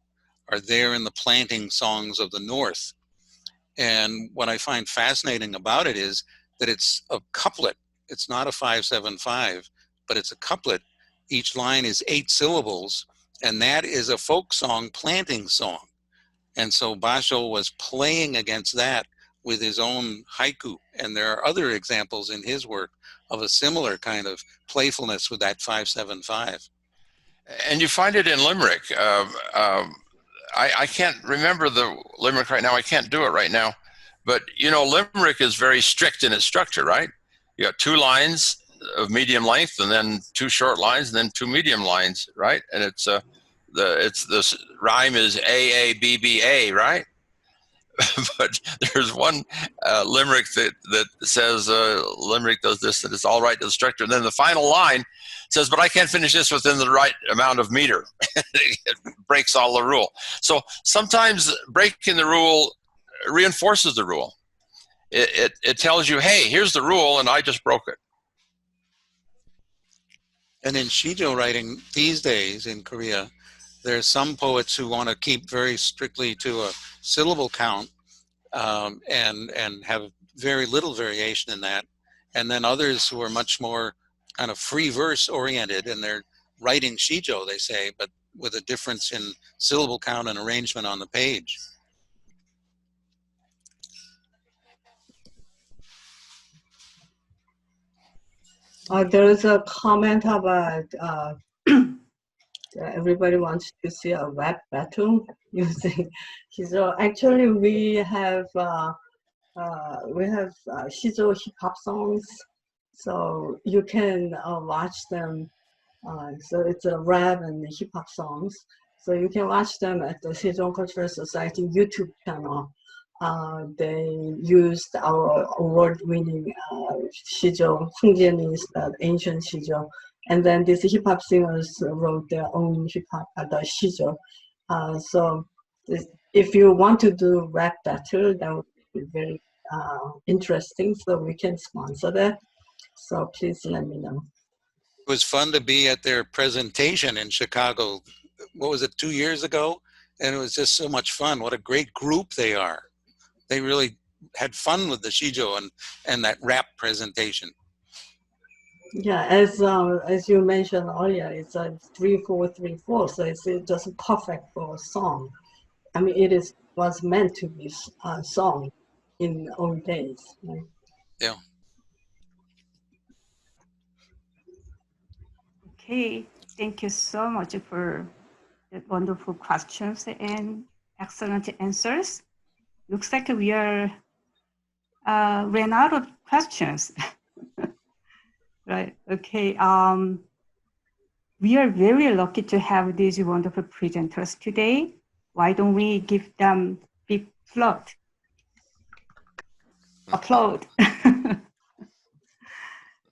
are there in the planting songs of the North. And what I find fascinating about it is that it's a couplet. It's not a 575, but it's a couplet. Each line is 8 syllables, and that is a folk song planting song. And so Basho was playing against that with his own haiku. And there are other examples in his work of a similar kind of playfulness with that 575. And you find it in limerick. I can't remember the limerick right now. I can't do it right now. But, you know, limerick is very strict in its structure, right? You got 2 lines of medium length, and then 2 short lines, and then 2 medium lines, right? And it's the rhyme is A-A-B-B-A, right? But there's one limerick that says limerick does this, and it's all right to the structure. And then the final line says, but I can't finish this within the right amount of meter. It breaks all the rule. So sometimes breaking the rule reinforces the rule. It tells you, hey, here's the rule, and I just broke it. And in Sijo writing these days in Korea, there's some poets who want to keep very strictly to a syllable count and have very little variation in that. And then others who are much more kind of free verse oriented, and they're writing Sijo, they say, but with a difference in syllable count and arrangement on the page. There is a comment about everybody wants to see a rap battle using Shijo. Actually, we have Shijo hip hop songs, so you can watch them. So it's a rap and hip hop songs. So you can watch them at the Sejong Cultural Society YouTube channel. They used our award-winning Shijo, Hungjianese, ancient Shijo. And then these hip-hop singers wrote their own hip-hop, the Shijo. So if you want to do rap battle, that would be very interesting. So we can sponsor that. So please let me know. It was fun to be at their presentation in Chicago. What was it, 2 years ago? And it was just so much fun. What a great group they are. They really had fun with the Shijo and that rap presentation. Yeah, as you mentioned earlier, it's a 3-4-3-4, so it's just perfect for a song. I mean, was meant to be a song in old days. Right? Yeah. Okay, thank you so much for the wonderful questions and excellent answers. Looks like we are ran out of questions. Right, okay. We are very lucky to have these wonderful presenters today. Why don't we give them big applaud.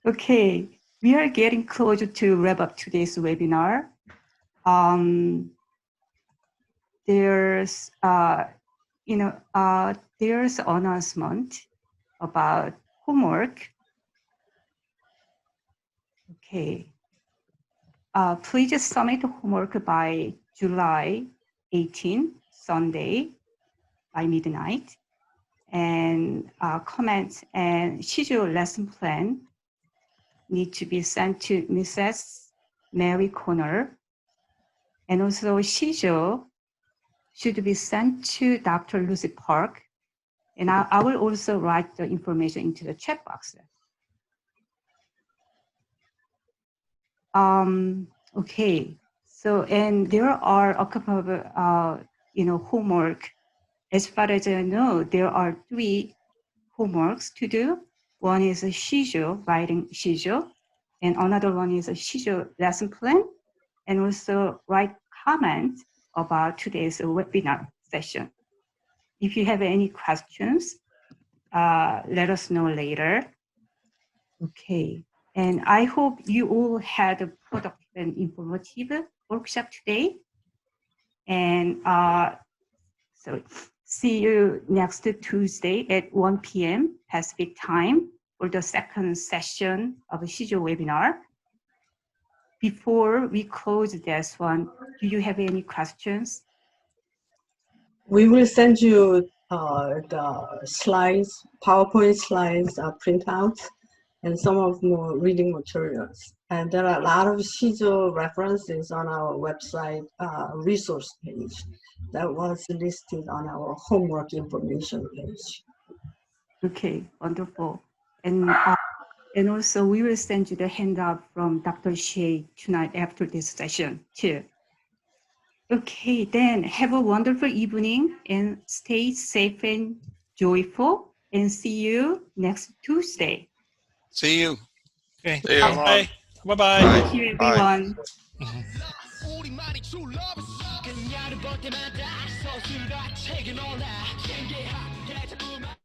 Okay, we are getting closer to wrap up today's webinar. There's there's announcement about homework. Okay. Please submit homework by July 18, Sunday, by midnight. And comments and Shijo lesson plan need to be sent to Mrs. Mary Connor. And also Shijo should be sent to Dr. Lucy Park. And I will also write the information into the chat box. Okay. So, and there are a couple of, homework. As far as I know, there are 3 homeworks to do. One is a Sijo, writing Sijo, and another one is a Sijo lesson plan, and also write comment about today's webinar session. If you have any questions, let us know later. Okay, and I hope you all had a productive and informative workshop today. And so see you next Tuesday at 1 p.m. Pacific time for the second session of a Sijo webinar. Before we close this one, do you have any questions? We will send you the slides, PowerPoint slides, printouts, and some of more reading materials. And there are a lot of Sijo references on our website resource page that was listed on our homework information page. Okay, wonderful. And also we will send you the handout from Dr. Hsieh tonight after this session too. Okay, then have a wonderful evening and stay safe and joyful, and see you next Tuesday. See you. Okay. See you. Bye. Bye-bye. Thank you, Bye. everyone. 우리만이 줄러봤어 그녀를 볼 때마다 서술과 책을 올라 신기하게 자꾸만